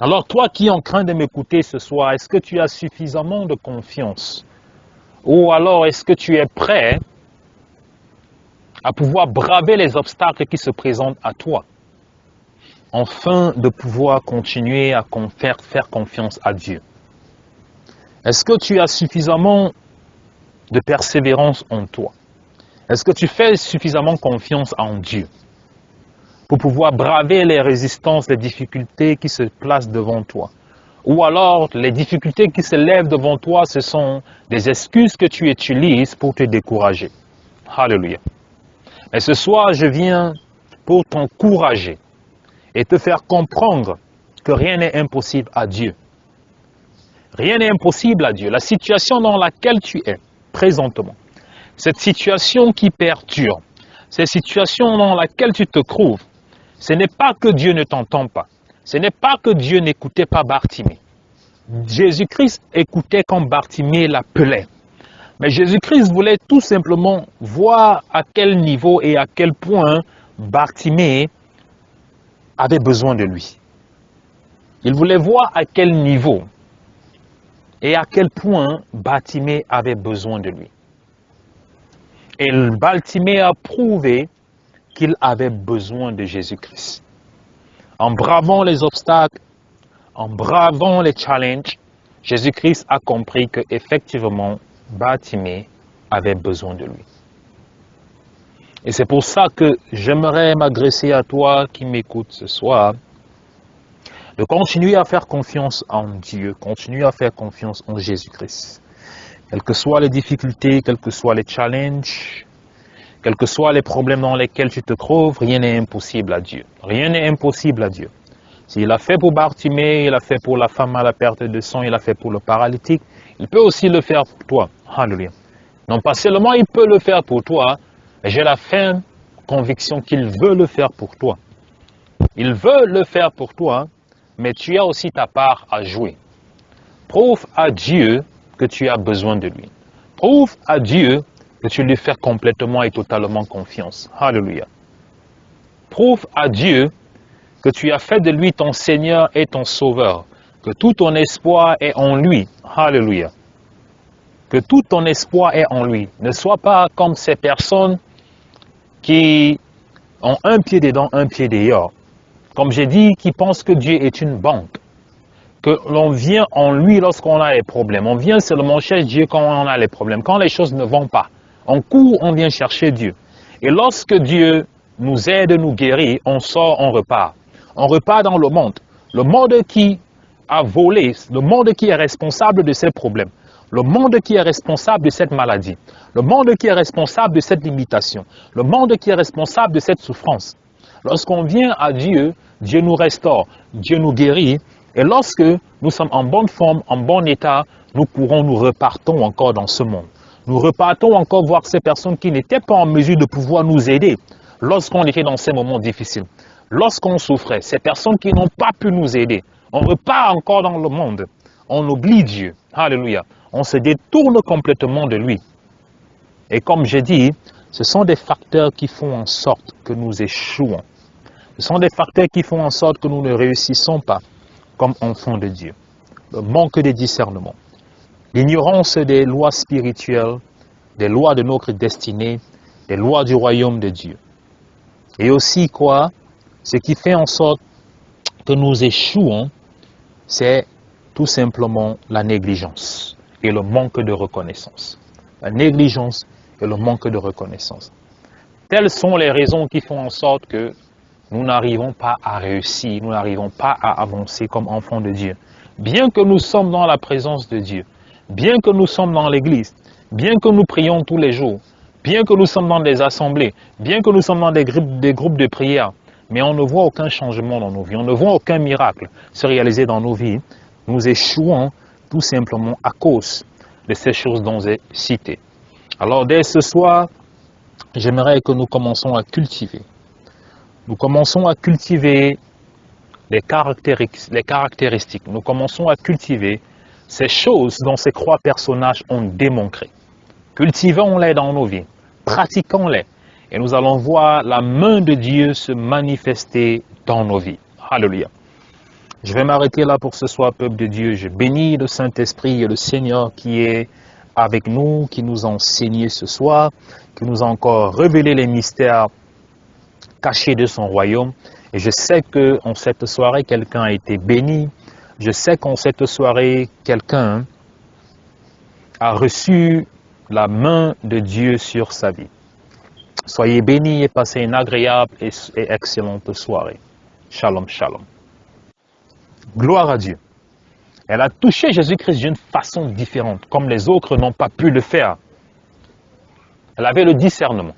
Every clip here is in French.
Alors toi qui es en train de m'écouter ce soir, est-ce que tu as suffisamment de confiance? Ou alors est-ce que tu es prêt à pouvoir braver les obstacles qui se présentent à toi, afin de pouvoir continuer à faire confiance à Dieu? Est-ce que tu as suffisamment de persévérance en toi? Est-ce que tu fais suffisamment confiance en Dieu pour pouvoir braver les résistances, les difficultés qui se placent devant toi? Ou alors, les difficultés qui se lèvent devant toi, ce sont des excuses que tu utilises pour te décourager. Alléluia. Et ce soir, je viens pour t'encourager et te faire comprendre que rien n'est impossible à Dieu. Rien n'est impossible à Dieu. La situation dans laquelle tu es présentement, cette situation qui perdure, cette situation dans laquelle tu te trouves, ce n'est pas que Dieu ne t'entend pas. Ce n'est pas que Dieu n'écoutait pas Bartimée. Jésus-Christ écoutait quand Bartimée l'appelait. Mais Jésus-Christ voulait tout simplement voir à quel niveau et à quel point Bartimée avait besoin de lui. Il voulait voir à quel niveau et à quel point Bartimée avait besoin de lui. Et Bartimée a prouvé qu'il avait besoin de Jésus-Christ. En bravant les obstacles, en bravant les challenges, Jésus-Christ a compris qu'effectivement, Bartimée avait besoin de lui. Et c'est pour ça que j'aimerais m'adresser à toi qui m'écoutes ce soir, de continuer à faire confiance en Dieu, continuer à faire confiance en Jésus-Christ. Quelles que soient les difficultés, quels que soient les challenges, quels que soient les problèmes dans lesquels tu te trouves, rien n'est impossible à Dieu. Rien n'est impossible à Dieu. S'il a fait pour Bartimée, il a fait pour la femme à la perte de sang, il a fait pour le paralytique, il peut aussi le faire pour toi. Alléluia. Non pas seulement il peut le faire pour toi, mais j'ai la ferme conviction qu'il veut le faire pour toi. Il veut le faire pour toi, mais tu as aussi ta part à jouer. Prouve à Dieu que tu as besoin de lui. Prouve à Dieu que tu lui fais complètement et totalement confiance. Alléluia. Prouve à Dieu que tu as fait de lui ton Seigneur et ton Sauveur, que tout ton espoir est en lui. Alléluia. Que tout ton espoir est en lui. Ne sois pas comme ces personnes qui ont un pied dedans, un pied dehors. Comme j'ai dit, qui pensent que Dieu est une banque. Que l'on vient en lui lorsqu'on a les problèmes. On vient seulement chez Dieu quand on a les problèmes. Quand les choses ne vont pas, on court, on vient chercher Dieu. Et lorsque Dieu nous aide, nous guérit, on sort, on repart. On repart dans le monde qui a volé, le monde qui est responsable de ces problèmes, le monde qui est responsable de cette maladie, le monde qui est responsable de cette limitation, le monde qui est responsable de cette souffrance. Lorsqu'on vient à Dieu, Dieu nous restaure, Dieu nous guérit, et lorsque nous sommes en bonne forme, en bon état, nous repartons encore dans ce monde. Nous repartons encore voir ces personnes qui n'étaient pas en mesure de pouvoir nous aider lorsqu'on était dans ces moments difficiles. Lorsqu'on souffrait, ces personnes qui n'ont pas pu nous aider, on repart encore dans le monde. On oublie Dieu. Alléluia. On se détourne complètement de lui. Et comme j'ai dit, ce sont des facteurs qui font en sorte que nous échouons. Ce sont des facteurs qui font en sorte que nous ne réussissons pas comme enfants de Dieu. Le manque de discernement, l'ignorance des lois spirituelles, des lois de notre destinée, des lois du royaume de Dieu. Et aussi quoi? Ce qui fait en sorte que nous échouons, c'est tout simplement la négligence et le manque de reconnaissance. La négligence et le manque de reconnaissance. Telles sont les raisons qui font en sorte que nous n'arrivons pas à réussir, nous n'arrivons pas à avancer comme enfants de Dieu. Bien que nous sommes dans la présence de Dieu, bien que nous sommes dans l'église, bien que nous prions tous les jours, bien que nous sommes dans des assemblées, bien que nous sommes dans des groupes de prière, mais on ne voit aucun changement dans nos vies, on ne voit aucun miracle se réaliser dans nos vies, nous échouons tout simplement à cause de ces choses dont j'ai cité. Alors dès ce soir, j'aimerais que nous commençons à cultiver. Nous commençons à cultiver les caractéristiques. Nous commençons à cultiver ces choses dont ces trois personnages ont démontré. Cultivons-les dans nos vies, pratiquons-les, et nous allons voir la main de Dieu se manifester dans nos vies. Alléluia. Je vais m'arrêter là pour ce soir, peuple de Dieu. Je bénis le Saint-Esprit et le Seigneur qui est avec nous, qui nous a enseigné ce soir, qui nous a encore révélé les mystères cachés de son royaume. Et je sais qu'en cette soirée, quelqu'un a été béni. Je sais qu'en cette soirée, quelqu'un a reçu la main de Dieu sur sa vie. Soyez bénis et passez une agréable et excellente soirée. Shalom, shalom. Gloire à Dieu. Elle a touché Jésus-Christ d'une façon différente, comme les autres n'ont pas pu le faire. Elle avait le discernement.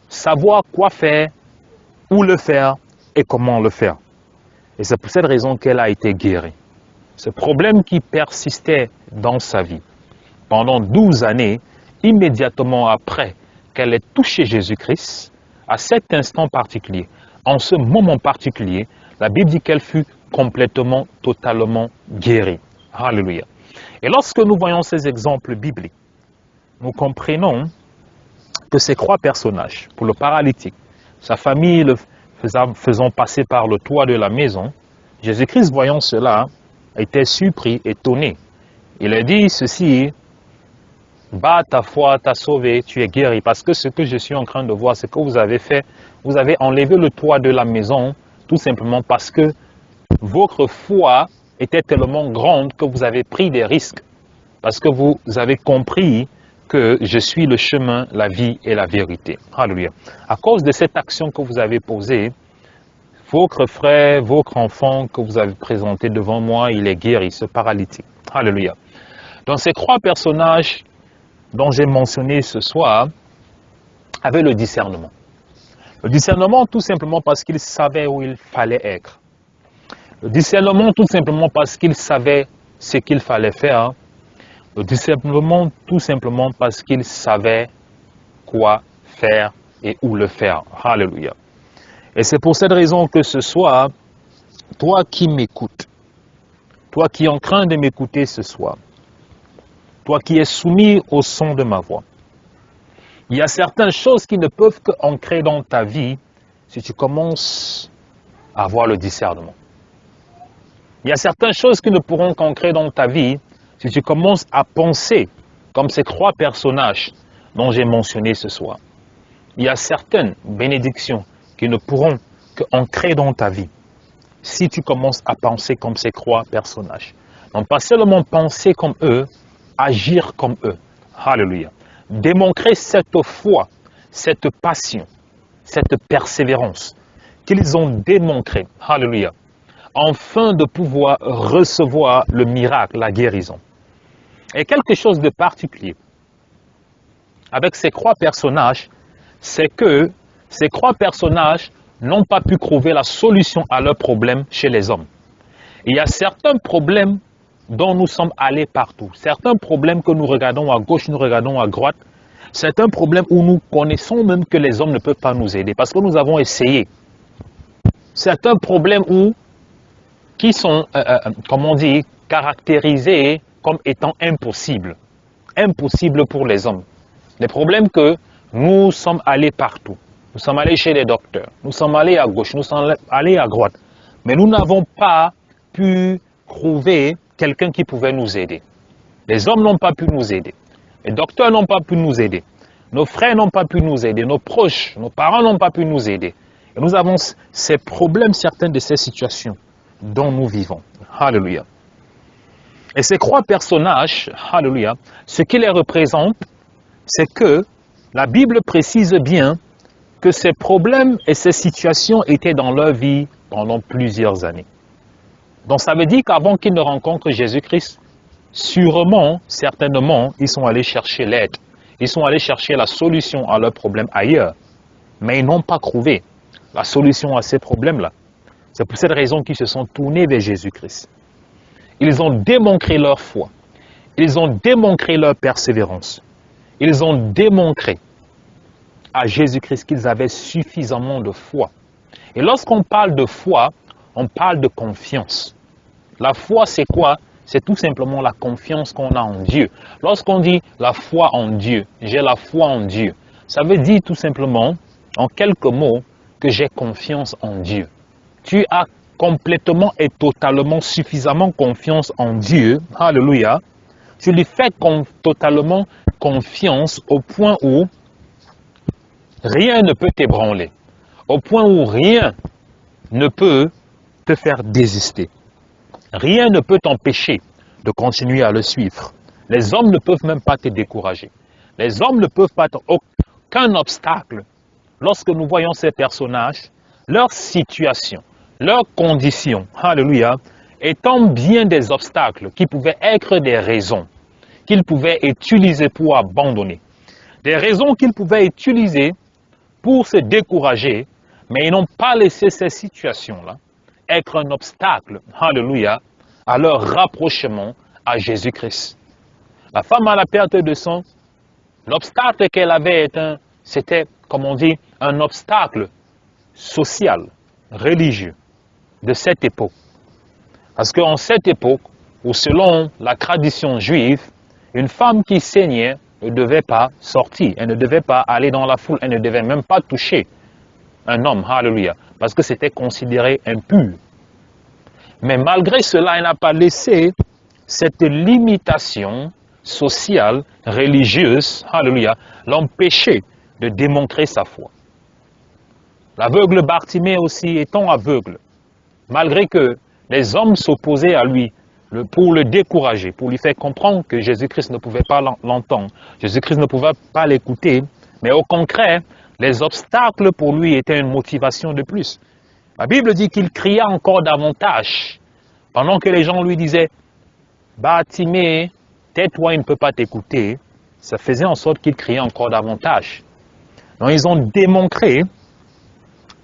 Savoir quoi faire, où le faire et comment le faire. Et c'est pour cette raison qu'elle a été guérie. Ce problème qui persistait dans sa vie pendant 12 années, immédiatement après qu'elle ait touché Jésus-Christ, à cet instant particulier, en ce moment particulier, la Bible dit qu'elle fut complètement, totalement guérie. Alléluia. Et lorsque nous voyons ces exemples bibliques, nous comprenons que ces 3 personnages, pour le paralytique, sa famille le faisant passer par le toit de la maison, Jésus-Christ, voyant cela, était surpris, étonné. Il a dit ceci: bah, ta foi t'a sauvé, tu es guéri. Parce que ce que je suis en train de voir, c'est que vous avez fait, vous avez enlevé le toit de la maison, tout simplement parce que votre foi était tellement grande que vous avez pris des risques. Parce que vous avez compris que je suis le chemin, la vie et la vérité. Alléluia. À cause de cette action que vous avez posée, votre frère, votre enfant que vous avez présenté devant moi, il est guéri, ce paralytique. Alléluia. Donc ces 3 personnages dont j'ai mentionné ce soir avaient le discernement. Le discernement tout simplement parce qu'ils savaient où il fallait être. Le discernement tout simplement parce qu'ils savaient ce qu'il fallait faire. Le discernement tout simplement parce qu'ils savaient quoi faire et où le faire. Alléluia. Et c'est pour cette raison que ce soir, toi qui m'écoutes, toi qui es en train de m'écouter ce soir, toi qui es soumis au son de ma voix, il y a certaines choses qui ne peuvent qu'ancrer dans ta vie si tu commences à avoir le discernement. Il y a certaines choses qui ne pourront qu'ancrer dans ta vie si tu commences à penser comme ces 3 personnages dont j'ai mentionné ce soir. Il y a certaines bénédictions qui ne pourront qu'ancrer dans ta vie si tu commences à penser comme ces 3 personnages. Donc pas seulement penser comme eux, agir comme eux. Alléluia. Démontrer cette foi, cette passion, cette persévérance qu'ils ont démontré. Alléluia. Afin de pouvoir recevoir le miracle, la guérison. Et quelque chose de particulier avec ces 3 personnages, c'est que ces 3 personnages n'ont pas pu trouver la solution à leurs problèmes chez les hommes. Il y a certains problèmes dont nous sommes allés partout. Certains problèmes que nous regardons à gauche, nous regardons à droite. Certains problèmes où nous connaissons même que les hommes ne peuvent pas nous aider parce que nous avons essayé. Certains problèmes qui sont, comme on dit, caractérisés comme étant impossibles. Impossibles pour les hommes. Les problèmes que nous sommes allés partout. Nous sommes allés chez les docteurs. Nous sommes allés à gauche. Nous sommes allés à droite. Mais nous n'avons pas pu trouver quelqu'un qui pouvait nous aider. Les hommes n'ont pas pu nous aider. Les docteurs n'ont pas pu nous aider. Nos frères n'ont pas pu nous aider. Nos proches, nos parents n'ont pas pu nous aider. Et nous avons ces problèmes, certaines de ces situations dont nous vivons. Alléluia. Et ces 3 personnages, alléluia, ce qui les représente, c'est que la Bible précise bien que ces problèmes et ces situations étaient dans leur vie pendant plusieurs années. Donc ça veut dire qu'avant qu'ils ne rencontrent Jésus-Christ, sûrement, certainement, ils sont allés chercher l'aide. Ils sont allés chercher la solution à leurs problèmes ailleurs. Mais ils n'ont pas trouvé la solution à ces problèmes-là. C'est pour cette raison qu'ils se sont tournés vers Jésus-Christ. Ils ont démontré leur foi. Ils ont démontré leur persévérance. Ils ont démontré à Jésus-Christ qu'ils avaient suffisamment de foi. Et lorsqu'on parle de foi, on parle de confiance. La foi, c'est quoi? C'est tout simplement la confiance qu'on a en Dieu. Lorsqu'on dit la foi en Dieu, j'ai la foi en Dieu, ça veut dire tout simplement, en quelques mots, que j'ai confiance en Dieu. Tu as complètement et totalement, suffisamment confiance en Dieu, alléluia, tu lui fais totalement confiance au point où rien ne peut t'ébranler, au point où rien ne peut te faire désister. Rien ne peut t'empêcher de continuer à le suivre. Les hommes ne peuvent même pas te décourager. Les hommes ne peuvent pas aucun obstacle. Lorsque nous voyons ces personnages, leur situation, leurs conditions, alléluia, étant bien des obstacles qui pouvaient être des raisons qu'ils pouvaient utiliser pour abandonner, des raisons qu'ils pouvaient utiliser pour se décourager, mais ils n'ont pas laissé ces situations-là être un obstacle, alléluia, à leur rapprochement à Jésus-Christ. La femme à la perte de sang, l'obstacle qu'elle avait c'était, comme on dit, un obstacle social, religieux de cette époque. Parce qu'en cette époque, où selon la tradition juive, une femme qui saignait ne devait pas sortir, elle ne devait pas aller dans la foule, elle ne devait même pas toucher un homme, alléluia, parce que c'était considéré impur. Mais malgré cela, elle n'a pas laissé cette limitation sociale, religieuse, alléluia, l'empêcher de démontrer sa foi. L'aveugle Bartimée aussi étant aveugle, malgré que les hommes s'opposaient à lui pour le décourager, pour lui faire comprendre que Jésus-Christ ne pouvait pas l'entendre, Jésus-Christ ne pouvait pas l'écouter, mais au contraire, les obstacles pour lui étaient une motivation de plus. La Bible dit qu'il cria encore davantage, pendant que les gens lui disaient « Bartimée, tais-toi, il ne peut pas t'écouter », ça faisait en sorte qu'il criait encore davantage. Donc ils ont démontré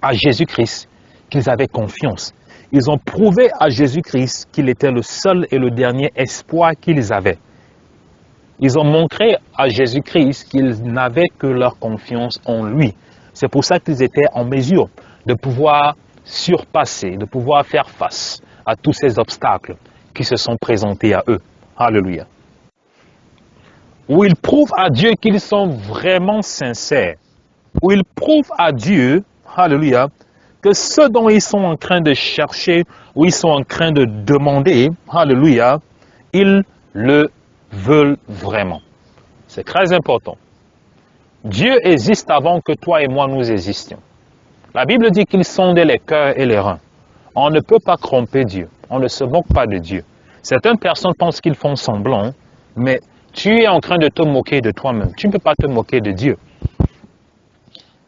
à Jésus-Christ qu'ils avaient confiance. Ils ont prouvé à Jésus-Christ qu'il était le seul et le dernier espoir qu'ils avaient. Ils ont montré à Jésus-Christ qu'ils n'avaient que leur confiance en lui. C'est pour ça qu'ils étaient en mesure de pouvoir surpasser, de pouvoir faire face à tous ces obstacles qui se sont présentés à eux. Alléluia. Où ils prouvent à Dieu qu'ils sont vraiment sincères. Où ils prouvent à Dieu, alléluia, que ce dont ils sont en train de chercher, ou ils sont en train de demander, alléluia, ils le veulent vraiment. C'est très important. Dieu existe avant que toi et moi nous existions. La Bible dit qu'il sondait les cœurs et les reins. On ne peut pas tromper Dieu. On ne se moque pas de Dieu. Certaines personnes pensent qu'ils font semblant, mais tu es en train de te moquer de toi-même. Tu ne peux pas te moquer de Dieu.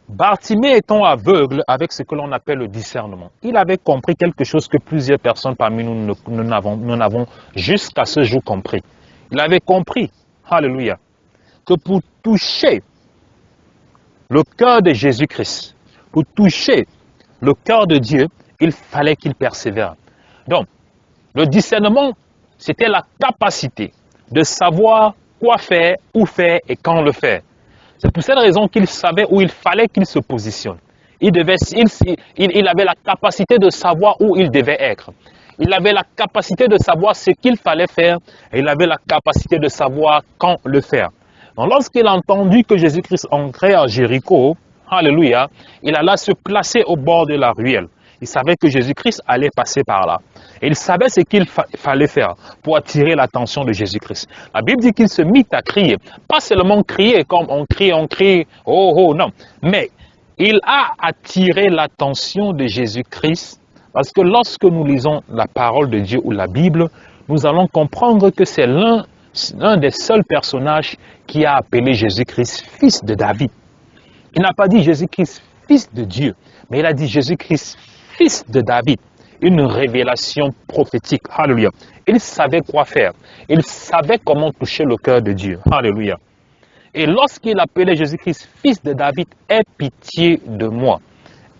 Bartimée étant aveugle avec ce que l'on appelle le discernement, il avait compris quelque chose que plusieurs personnes parmi nous n'avons jusqu'à ce jour compris. Il avait compris, alléluia, que pour toucher le cœur de Jésus-Christ, pour toucher le cœur de Dieu, il fallait qu'il persévère. Donc, le discernement, c'était la capacité de savoir quoi faire, où faire et quand le faire. C'est pour cette raison qu'il savait où il fallait qu'il se positionne. Il avait la capacité de savoir où il devait être. Il avait la capacité de savoir ce qu'il fallait faire et il avait la capacité de savoir quand le faire. Donc lorsqu'il a entendu que Jésus-Christ entrait à Jéricho, alléluia, il alla se placer au bord de la ruelle. Il savait que Jésus-Christ allait passer par là. Et il savait ce qu'il fallait faire pour attirer l'attention de Jésus-Christ. La Bible dit qu'il se mit à crier. Pas seulement crier comme on crie, oh, oh, non. Mais il a attiré l'attention de Jésus-Christ parce que lorsque nous lisons la parole de Dieu ou la Bible, nous allons comprendre que c'est l'un des seuls personnages qui a appelé Jésus-Christ fils de David. Il n'a pas dit Jésus-Christ fils de Dieu, mais il a dit Jésus-Christ fils de David. Une révélation prophétique. Alléluia. Il savait quoi faire. Il savait comment toucher le cœur de Dieu. Alléluia. Et lorsqu'il appelait Jésus-Christ fils de David, aie pitié de moi.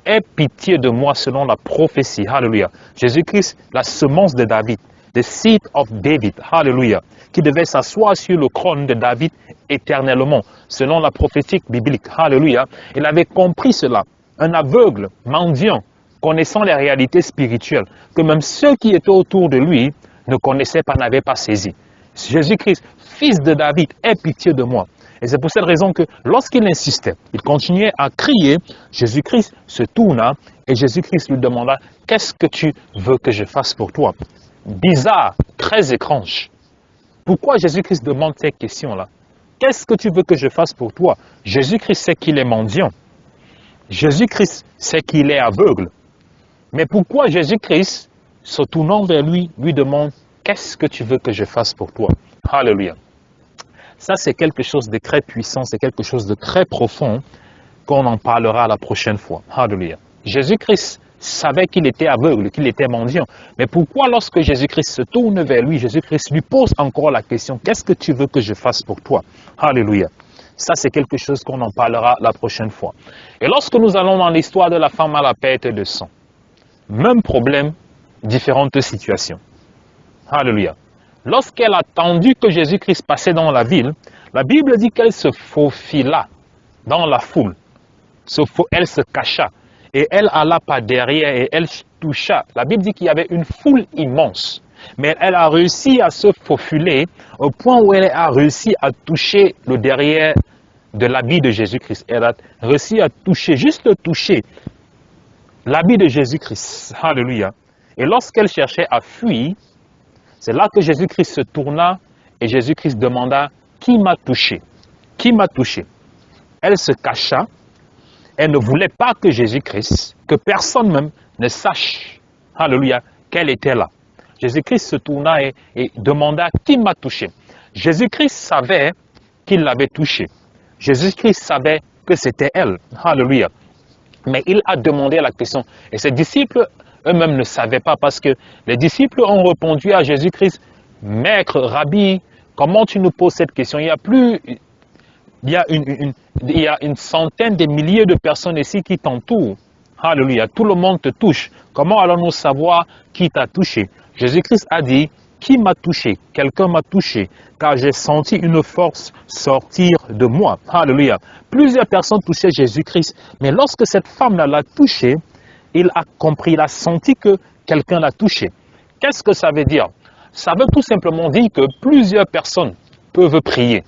Aie pitié de moi selon la prophétie. Alléluia. Jésus-Christ, la semence de David. The seed of David. Alléluia. Qui devait s'asseoir sur le trône de David éternellement. Selon la prophétique biblique. Alléluia. Il avait compris cela. Un aveugle, mendiant, connaissant les réalités spirituelles, que même ceux qui étaient autour de lui ne connaissaient pas, n'avaient pas saisi. Jésus-Christ, fils de David, aie pitié de moi. Et c'est pour cette raison que lorsqu'il insistait, il continuait à crier, Jésus-Christ se tourna et Jésus-Christ lui demanda, qu'est-ce que tu veux que je fasse pour toi? Bizarre, très étrange. Pourquoi Jésus-Christ demande ces questions-là? Qu'est-ce que tu veux que je fasse pour toi? Jésus-Christ sait qu'il est mendiant. Jésus-Christ sait qu'il est aveugle. Mais pourquoi Jésus-Christ, se tournant vers lui, lui demande, qu'est-ce que tu veux que je fasse pour toi? Alléluia. Ça, c'est quelque chose de très puissant, c'est quelque chose de très profond qu'on en parlera la prochaine fois. Alléluia. Jésus-Christ savait qu'il était aveugle, qu'il était mendiant. Mais pourquoi lorsque Jésus-Christ se tourne vers lui, Jésus-Christ lui pose encore la question, qu'est-ce que tu veux que je fasse pour toi? Alléluia. Ça, c'est quelque chose qu'on en parlera la prochaine fois. Et lorsque nous allons dans l'histoire de la femme à la perte de sang, même problème, différentes situations. Alléluia. Lorsqu'elle a attendu que Jésus-Christ passait dans la ville, la Bible dit qu'elle se faufila dans la foule. Elle se cacha. Et elle alla par derrière et elle toucha. La Bible dit qu'il y avait une foule immense. Mais elle a réussi à se faufiler au point où elle a réussi à toucher le derrière de l'habit de Jésus-Christ. Elle a réussi à toucher, juste toucher l'habit de Jésus-Christ. Alléluia. Et lorsqu'elle cherchait à fuir, c'est là que Jésus-Christ se tourna et Jésus-Christ demanda, qui m'a touché? Qui m'a touché? Elle se cacha. Elle ne voulait pas que Jésus-Christ, que personne même ne sache, alléluia, qu'elle était là. Jésus-Christ se tourna et demanda, qui m'a touché? Jésus-Christ savait qu'il l'avait touché. Jésus-Christ savait que c'était elle, alléluia. Mais il a demandé la question. Et ses disciples eux-mêmes ne savaient pas parce que les disciples ont répondu à Jésus-Christ, Maître, Rabbi, comment tu nous poses cette question? Il y a une centaine de milliers de personnes ici qui t'entourent. Alléluia. Tout le monde te touche. Comment allons-nous savoir qui t'a touché? Jésus-Christ a dit, qui m'a touché? Quelqu'un m'a touché, car j'ai senti une force sortir de moi. Alléluia. Plusieurs personnes touchaient Jésus-Christ, mais lorsque cette femme-là l'a touché, il a compris, il a senti que quelqu'un l'a touché. Qu'est-ce que ça veut dire? Ça veut tout simplement dire que plusieurs personnes peuvent prier.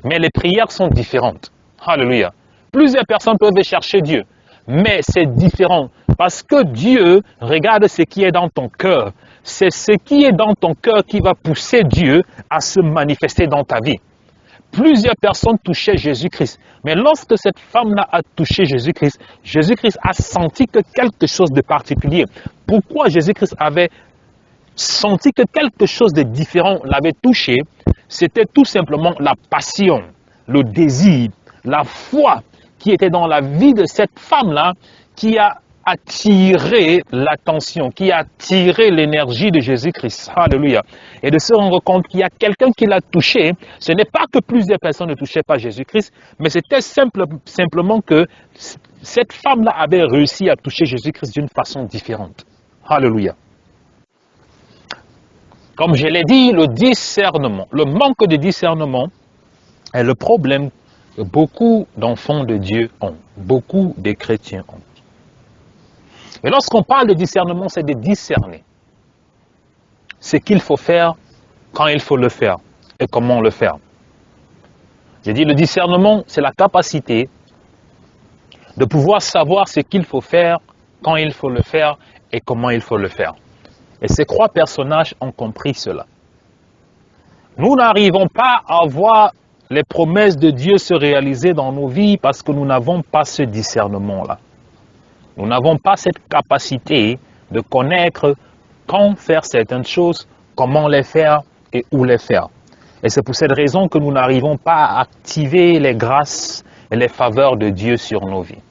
Mais les prières sont différentes. Alléluia. Plusieurs personnes peuvent chercher Dieu. Mais c'est différent. Parce que Dieu regarde ce qui est dans ton cœur. C'est ce qui est dans ton cœur qui va pousser Dieu à se manifester dans ta vie. Plusieurs personnes touchaient Jésus-Christ. Mais lorsque cette femme-là a touché Jésus-Christ, Jésus-Christ a senti que quelque chose de particulier. Pourquoi Jésus-Christ avait senti que quelque chose de différent l'avait touché? C'était tout simplement la passion, le désir, la foi qui était dans la vie de cette femme-là qui a attiré l'attention, qui a attiré l'énergie de Jésus-Christ. Alléluia. Et de se rendre compte qu'il y a quelqu'un qui l'a touché. Ce n'est pas que plusieurs personnes ne touchaient pas Jésus-Christ, mais c'était simplement que cette femme-là avait réussi à toucher Jésus-Christ d'une façon différente. Alléluia. Comme je l'ai dit, le discernement, le manque de discernement est le problème que beaucoup d'enfants de Dieu ont, beaucoup de chrétiens ont. Et lorsqu'on parle de discernement, c'est de discerner ce qu'il faut faire, quand il faut le faire et comment le faire. J'ai dit le discernement, c'est la capacité de pouvoir savoir ce qu'il faut faire, quand il faut le faire et comment il faut le faire. Et ces trois personnages ont compris cela. Nous n'arrivons pas à voir les promesses de Dieu se réaliser dans nos vies parce que nous n'avons pas ce discernement-là. Nous n'avons pas cette capacité de connaître quand faire certaines choses, comment les faire et où les faire. Et c'est pour cette raison que nous n'arrivons pas à activer les grâces et les faveurs de Dieu sur nos vies.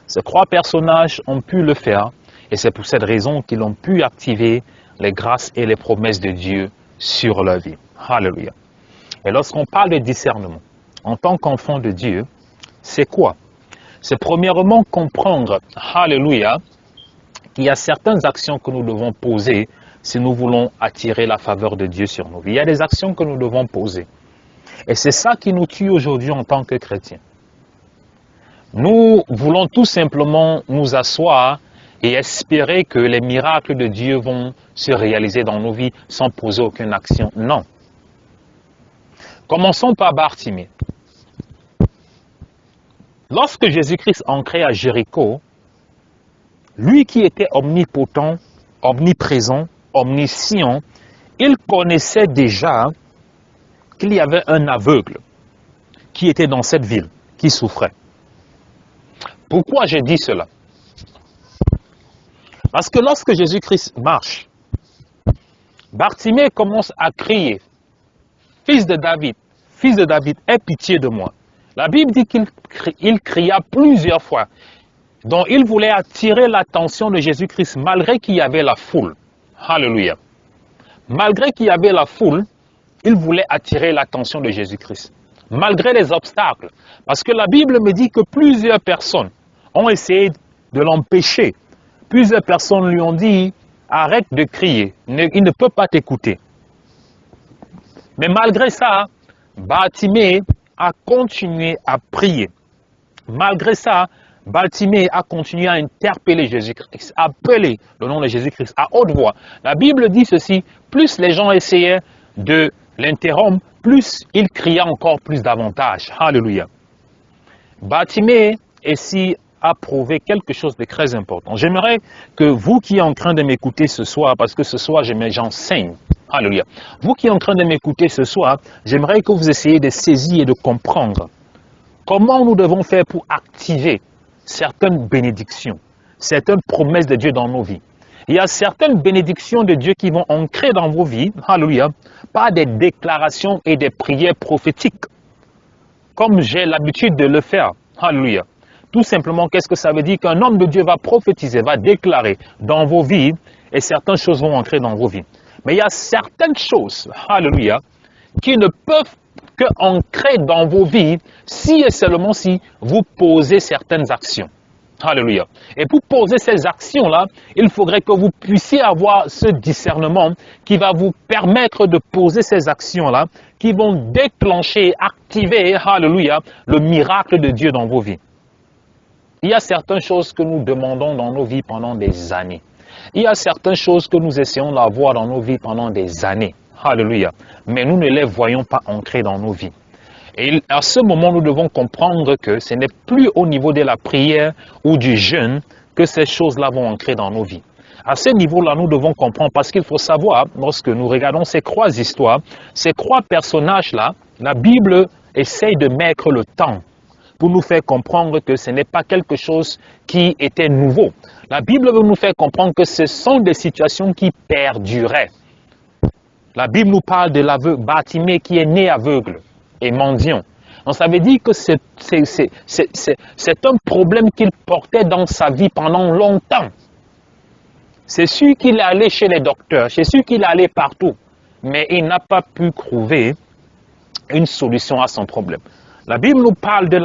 Ces trois personnages ont pu le faire et c'est pour cette raison qu'ils ont pu activer les grâces et les promesses de Dieu sur leur vie. Alléluia. Et lorsqu'on parle de discernement, en tant qu'enfant de Dieu, c'est quoi? C'est premièrement comprendre, alléluia, qu'il y a certaines actions que nous devons poser si nous voulons attirer la faveur de Dieu sur nos vies. Il y a des actions que nous devons poser. Et c'est ça qui nous tue aujourd'hui en tant que chrétiens. Nous voulons tout simplement nous asseoir et espérer que les miracles de Dieu vont se réaliser dans nos vies sans poser aucune action. Non. Commençons par Bartimée. Lorsque Jésus-Christ entrait à Jéricho, lui qui était omnipotent, omniprésent, omniscient, il connaissait déjà qu'il y avait un aveugle qui était dans cette ville, qui souffrait. Pourquoi j'ai dit cela? Parce que lorsque Jésus-Christ marche, Bartimée commence à crier, « Fils de David, aie pitié de moi. » La Bible dit qu'il cria plusieurs fois. Donc il voulait attirer l'attention de Jésus-Christ malgré qu'il y avait la foule. Alléluia. Malgré qu'il y avait la foule, il voulait attirer l'attention de Jésus-Christ. Malgré les obstacles. Parce que la Bible me dit que plusieurs personnes ont essayé de l'empêcher. Plusieurs personnes lui ont dit, arrête de crier, il ne peut pas t'écouter. Mais malgré ça, Bartimée a continué à prier. Malgré ça, Bartimée a continué à interpeller Jésus-Christ, à appeler le nom de Jésus-Christ à haute voix. La Bible dit ceci, plus les gens essayaient de l'interrompre, plus il cria encore plus davantage. Alléluia. Bartimée ici a prouvé quelque chose de très important. J'aimerais que vous qui êtes en train de m'écouter ce soir, parce que ce soir j'enseigne, alléluia. Vous qui êtes en train de m'écouter ce soir, j'aimerais que vous essayiez de saisir et de comprendre comment nous devons faire pour activer certaines bénédictions, certaines promesses de Dieu dans nos vies. Il y a certaines bénédictions de Dieu qui vont ancrer dans vos vies, alléluia, par des déclarations et des prières prophétiques, comme j'ai l'habitude de le faire, alléluia. Tout simplement, qu'est-ce que ça veut dire? Qu'un homme de Dieu va prophétiser, va déclarer dans vos vies, et certaines choses vont entrer dans vos vies. Mais il y a certaines choses, alléluia, qui ne peuvent que ancrer dans vos vies si et seulement si vous posez certaines actions. Alléluia. Et pour poser ces actions-là, il faudrait que vous puissiez avoir ce discernement qui va vous permettre de poser ces actions-là, qui vont déclencher, activer, alléluia, le miracle de Dieu dans vos vies. Il y a certaines choses que nous demandons dans nos vies pendant des années. Il y a certaines choses que nous essayons d'avoir dans nos vies pendant des années. Alléluia. Mais nous ne les voyons pas ancrées dans nos vies. Et à ce moment, nous devons comprendre que ce n'est plus au niveau de la prière ou du jeûne que ces choses-là vont ancrer dans nos vies. À ce niveau-là, nous devons comprendre, parce qu'il faut savoir, lorsque nous regardons ces trois histoires, ces trois personnages-là, la Bible essaye de mettre le temps pour nous faire comprendre que ce n'est pas quelque chose qui était nouveau. La Bible veut nous faire comprendre que ce sont des situations qui perduraient. La Bible nous parle de l'aveugle, Bartimée qui est né aveugle et mendiant. Donc ça veut dire que c'est un problème qu'il portait dans sa vie pendant longtemps. C'est sûr qu'il est allé chez les docteurs, c'est sûr qu'il est allé partout, mais il n'a pas pu trouver une solution à son problème. La Bible nous parle de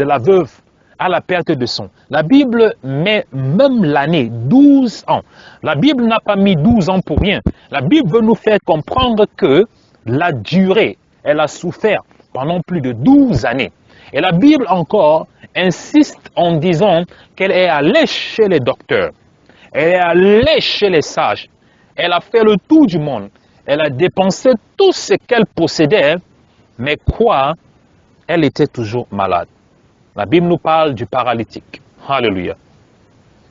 la veuve à la perte de son. La Bible met même l'année, 12 ans. La Bible n'a pas mis 12 ans pour rien. La Bible veut nous faire comprendre que la durée, elle a souffert pendant plus de 12 années. Et la Bible encore insiste en disant qu'elle est allée chez les docteurs. Elle est allée chez les sages. Elle a fait le tour du monde. Elle a dépensé tout ce qu'elle possédait. Mais quoi? Elle était toujours malade. La Bible nous parle du paralytique. Alléluia.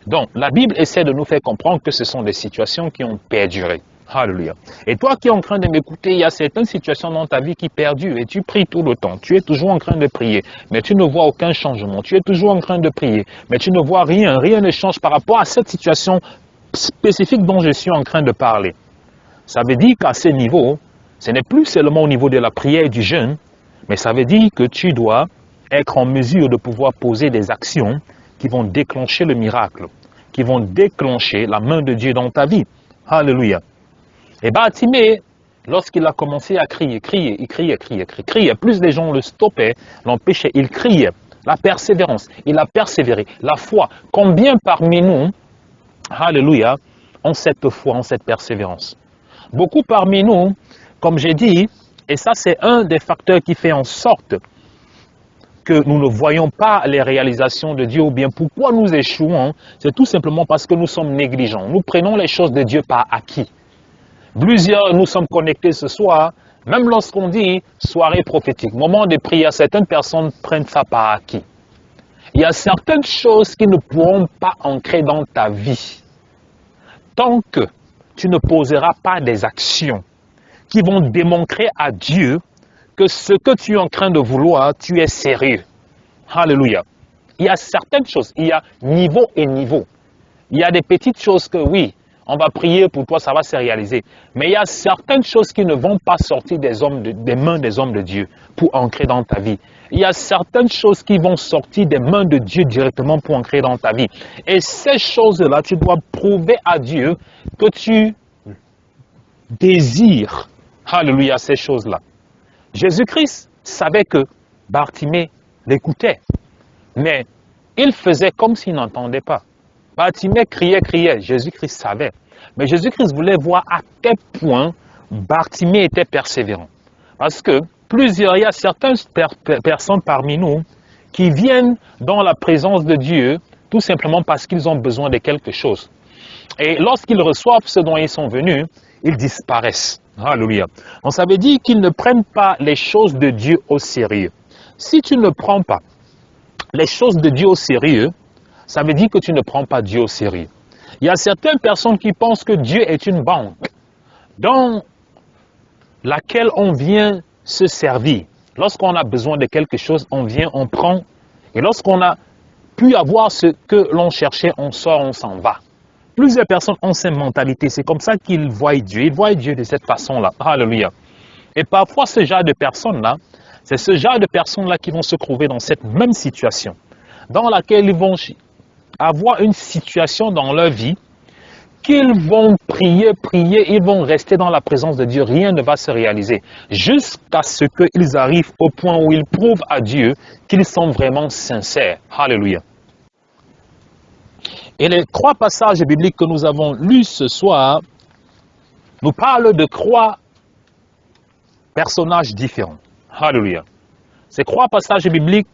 Donc, la Bible essaie de nous faire comprendre que ce sont des situations qui ont perduré. Alléluia. Et toi qui es en train de m'écouter, il y a certaines situations dans ta vie qui perdurent et tu pries tout le temps. Tu es toujours en train de prier, mais tu ne vois aucun changement. Tu es toujours en train de prier, mais tu ne vois rien. Rien ne change par rapport à cette situation spécifique dont je suis en train de parler. Ça veut dire qu'à ce niveau, ce n'est plus seulement au niveau de la prière et du jeûne, mais ça veut dire que tu dois être en mesure de pouvoir poser des actions qui vont déclencher le miracle, qui vont déclencher la main de Dieu dans ta vie. Alléluia. Et Bartimée, lorsqu'il a commencé à crier, il criait. Plus les gens le stoppaient, l'empêchaient, il criait. La persévérance, il a persévéré. La foi, combien parmi nous, alléluia, ont cette foi, ont cette persévérance? Beaucoup parmi nous, comme j'ai dit, et ça c'est un des facteurs qui fait en sorte que nous ne voyons pas les réalisations de Dieu, ou bien pourquoi nous échouons, c'est tout simplement parce que nous sommes négligents. Nous prenons les choses de Dieu par acquis. Plusieurs nous sommes connectés ce soir, même lorsqu'on dit soirée prophétique, moment de prière, certaines personnes prennent ça par acquis. Il y a certaines choses qui ne pourront pas ancrer dans ta vie tant que tu ne poseras pas des actions qui vont démontrer à Dieu que ce que tu es en train de vouloir, tu es sérieux. Alléluia. Il y a certaines choses, il y a niveau et niveau. Il y a des petites choses que oui, on va prier pour toi, ça va se réaliser. Mais il y a certaines choses qui ne vont pas sortir des mains des hommes de Dieu pour ancrer dans ta vie. Il y a certaines choses qui vont sortir des mains de Dieu directement pour ancrer dans ta vie. Et ces choses-là, tu dois prouver à Dieu que tu désires, alléluia, ces choses-là. Jésus-Christ savait que Bartimée l'écoutait, mais il faisait comme s'il n'entendait pas. Bartimée criait, Jésus-Christ savait. Mais Jésus-Christ voulait voir à quel point Bartimée était persévérant. Parce que il y a certaines personnes parmi nous qui viennent dans la présence de Dieu tout simplement parce qu'ils ont besoin de quelque chose. Et lorsqu'ils reçoivent ce dont ils sont venus, ils disparaissent. Alléluia. Donc ça veut dire qu'ils ne prennent pas les choses de Dieu au sérieux. Si tu ne prends pas les choses de Dieu au sérieux, ça veut dire que tu ne prends pas Dieu au sérieux. Il y a certaines personnes qui pensent que Dieu est une banque dans laquelle on vient se servir. Lorsqu'on a besoin de quelque chose, on vient, on prend. Et lorsqu'on a pu avoir ce que l'on cherchait, on sort, on s'en va. Plusieurs personnes ont cette mentalité. C'est comme ça qu'ils voient Dieu. Ils voient Dieu de cette façon-là. Alléluia. Et parfois, ce genre de personnes-là, c'est ce genre de personnes-là qui vont se trouver dans cette même situation, dans laquelle ils vont avoir une situation dans leur vie qu'ils vont prier, ils vont rester dans la présence de Dieu, rien ne va se réaliser, jusqu'à ce qu'ils arrivent au point où ils prouvent à Dieu qu'ils sont vraiment sincères. Alléluia. Et les 3 passages bibliques que nous avons lus ce soir nous parlent de 3 personnages différents. Alléluia. Ces 3 passages bibliques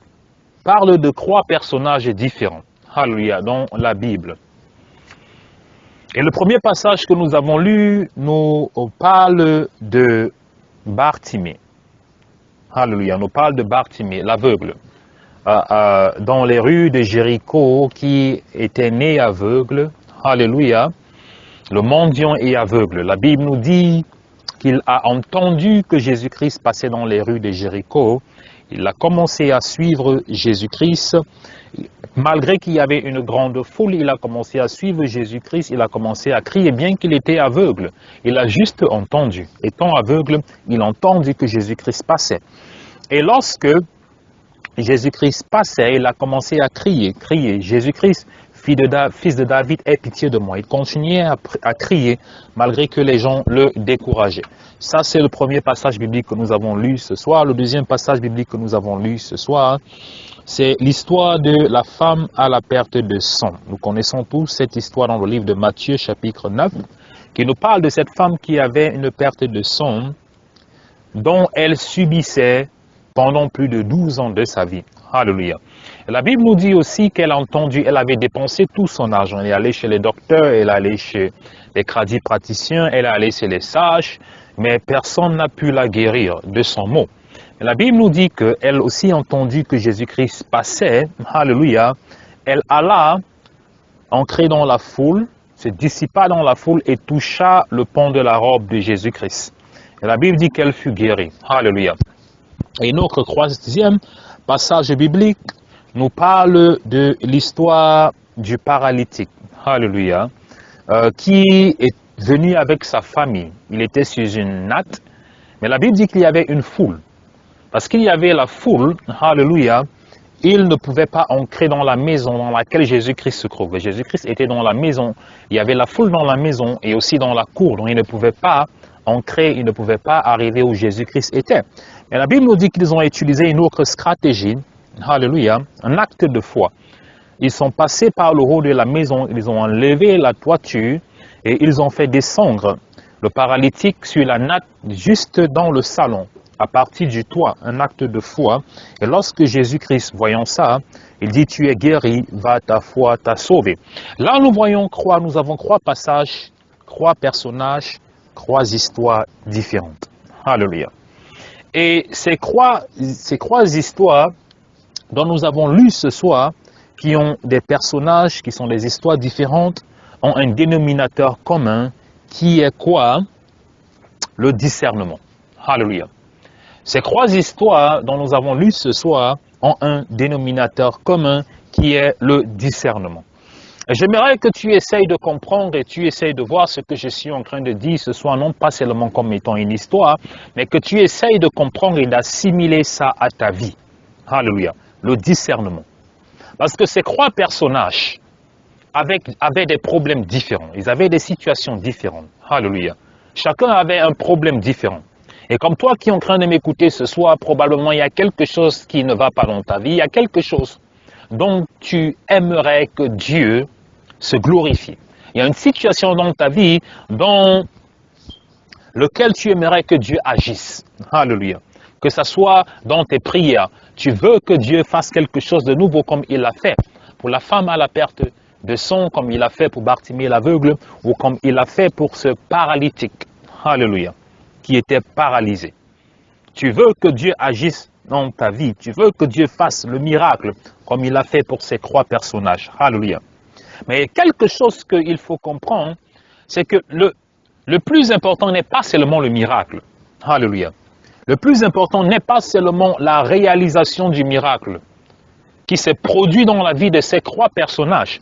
parlent de 3 personnages différents. Alléluia, dans la Bible. Et le premier passage que nous avons lu nous parle de Bartimée. Alléluia, nous parle de Bartimée, l'aveugle. Dans les rues de Jéricho, qui était né aveugle. Alléluia. Le mendiant est aveugle. La Bible nous dit qu'il a entendu que Jésus-Christ passait dans les rues de Jéricho. Il a commencé à suivre Jésus-Christ. Malgré qu'il y avait une grande foule, il a commencé à suivre Jésus-Christ, il a commencé à crier bien qu'il était aveugle. Il a juste entendu. Étant aveugle, il entendit que Jésus-Christ passait. Et lorsque Jésus-Christ passait, il a commencé à crier, Jésus-Christ, fils de David, aie pitié de moi. Il continuait à crier malgré que les gens le décourageaient. Ça, c'est le premier passage biblique que nous avons lu ce soir. Le deuxième passage biblique que nous avons lu ce soir, c'est l'histoire de la femme à la perte de sang. Nous connaissons tous cette histoire dans le livre de Matthieu, chapitre 9, qui nous parle de cette femme qui avait une perte de sang dont elle subissait pendant plus de 12 ans de sa vie. Alléluia. La Bible nous dit aussi qu'elle a entendu, elle avait dépensé tout son argent. Elle est allée chez les docteurs, elle est allée chez les praticiens, elle est allée chez les sages, mais personne n'a pu la guérir de son mot. La Bible nous dit qu'elle aussi entendu que Jésus-Christ passait, alléluia, elle alla entrer dans la foule, se dissipa dans la foule et toucha le pan de la robe de Jésus-Christ. Et la Bible dit qu'elle fut guérie, alléluia. Et notre 3e passage biblique nous parle de l'histoire du paralytique, alléluia, qui est venu avec sa famille. Il était sur une natte, mais la Bible dit qu'il y avait une foule. Parce qu'il y avait la foule, alléluia, il ne pouvait pas entrer dans la maison dans laquelle Jésus-Christ se trouvait. Jésus-Christ était dans la maison, il y avait la foule dans la maison et aussi dans la cour, donc il ne pouvait pas entrer, il ne pouvait pas arriver où Jésus-Christ était. Mais la Bible nous dit qu'ils ont utilisé une autre stratégie, alléluia, un acte de foi. Ils sont passés par le haut de la maison, ils ont enlevé la toiture et ils ont fait descendre le paralytique sur la natte juste dans le salon, à partir du toit, un acte de foi. Et lorsque Jésus-Christ, voyant ça, il dit, tu es guéri, va, ta foi t'a sauvé. Là, nous avons 3 passages, 3 personnages, 3 histoires différentes. Alléluia. Et ces trois histoires dont nous avons lu ce soir qui ont des personnages, qui sont des histoires différentes, ont un dénominateur commun qui est quoi? Le discernement. Alléluia. Ces 3 histoires dont nous avons lu ce soir ont un dénominateur commun qui est le discernement. J'aimerais que tu essayes de comprendre et tu essayes de voir ce que je suis en train de dire ce soir, non pas seulement comme étant une histoire, mais que tu essayes de comprendre et d'assimiler ça à ta vie. Alléluia. Le discernement. Parce que ces 3 personnages avaient des problèmes différents. Ils avaient des situations différentes. Alléluia. Chacun avait un problème différent. Et comme toi qui es en train de m'écouter ce soir, probablement il y a quelque chose qui ne va pas dans ta vie. Il y a quelque chose dont tu aimerais que Dieu se glorifie. Il y a une situation dans ta vie dans laquelle tu aimerais que Dieu agisse. Alléluia. Que ce soit dans tes prières. Tu veux que Dieu fasse quelque chose de nouveau comme il l'a fait pour la femme à la perte de sang, comme il a fait pour Bartimée l'aveugle, ou comme il a fait pour ce paralytique. Alléluia. Qui était paralysé. Tu veux que Dieu agisse dans ta vie. Tu veux que Dieu fasse le miracle comme il a fait pour ces 3 personnages. Alléluia. Mais quelque chose qu'il faut comprendre, c'est que le plus important n'est pas seulement le miracle. Alléluia. Le plus important n'est pas seulement la réalisation du miracle qui s'est produit dans la vie de ces 3 personnages.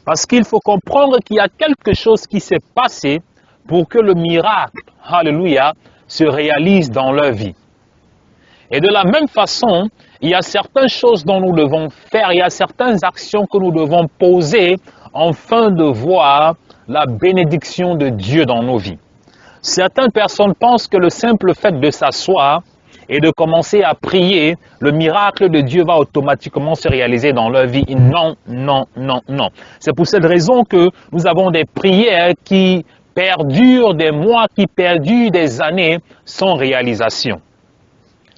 Parce qu'il faut comprendre qu'il y a quelque chose qui s'est passé pour que le miracle, alléluia, se réalise dans leur vie. Et de la même façon, il y a certaines choses dont nous devons faire, il y a certaines actions que nous devons poser afin de voir la bénédiction de Dieu dans nos vies. Certaines personnes pensent que le simple fait de s'asseoir et de commencer à prier, le miracle de Dieu va automatiquement se réaliser dans leur vie. Non, non, non, non. C'est pour cette raison que nous avons des prières qui perdurent des mois, qui perdurent des années sans réalisation.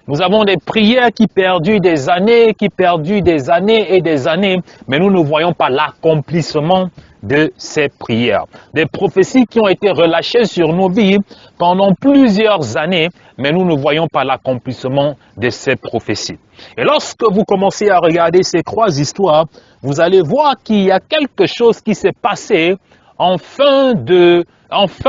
Nous avons des prières qui perdurent des années et des années, mais nous ne voyons pas l'accomplissement de ces prières. Des prophéties qui ont été relâchées sur nos vies pendant plusieurs années, mais nous ne voyons pas l'accomplissement de ces prophéties. Et lorsque vous commencez à regarder ces 3 histoires, vous allez voir qu'il y a quelque chose qui s'est passé afin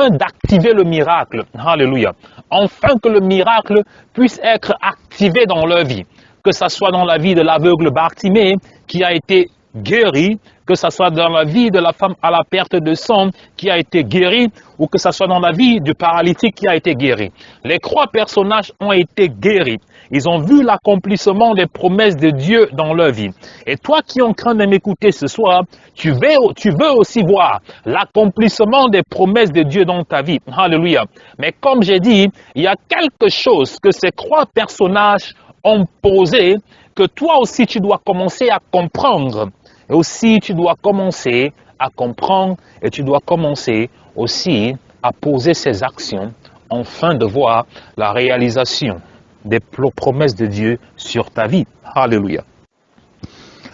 d'activer le miracle. Alléluia. Afin que le miracle puisse être activé dans leur vie. Que ce soit dans la vie de l'aveugle Bartimée qui a été guéri, que ce soit dans la vie de la femme à la perte de sang qui a été guérie, ou que ce soit dans la vie du paralytique qui a été guéri. Les 3 personnages ont été guéris. Ils ont vu l'accomplissement des promesses de Dieu dans leur vie. Et toi qui es en train de m'écouter ce soir, tu veux aussi voir l'accomplissement des promesses de Dieu dans ta vie. Alléluia. Mais comme j'ai dit, il y a quelque chose que ces 3 personnages ont posé, que toi aussi tu dois commencer à comprendre. Et aussi tu dois commencer à comprendre et tu dois commencer aussi à poser ces actions afin de voir la réalisation des promesses de Dieu sur ta vie. Alléluia.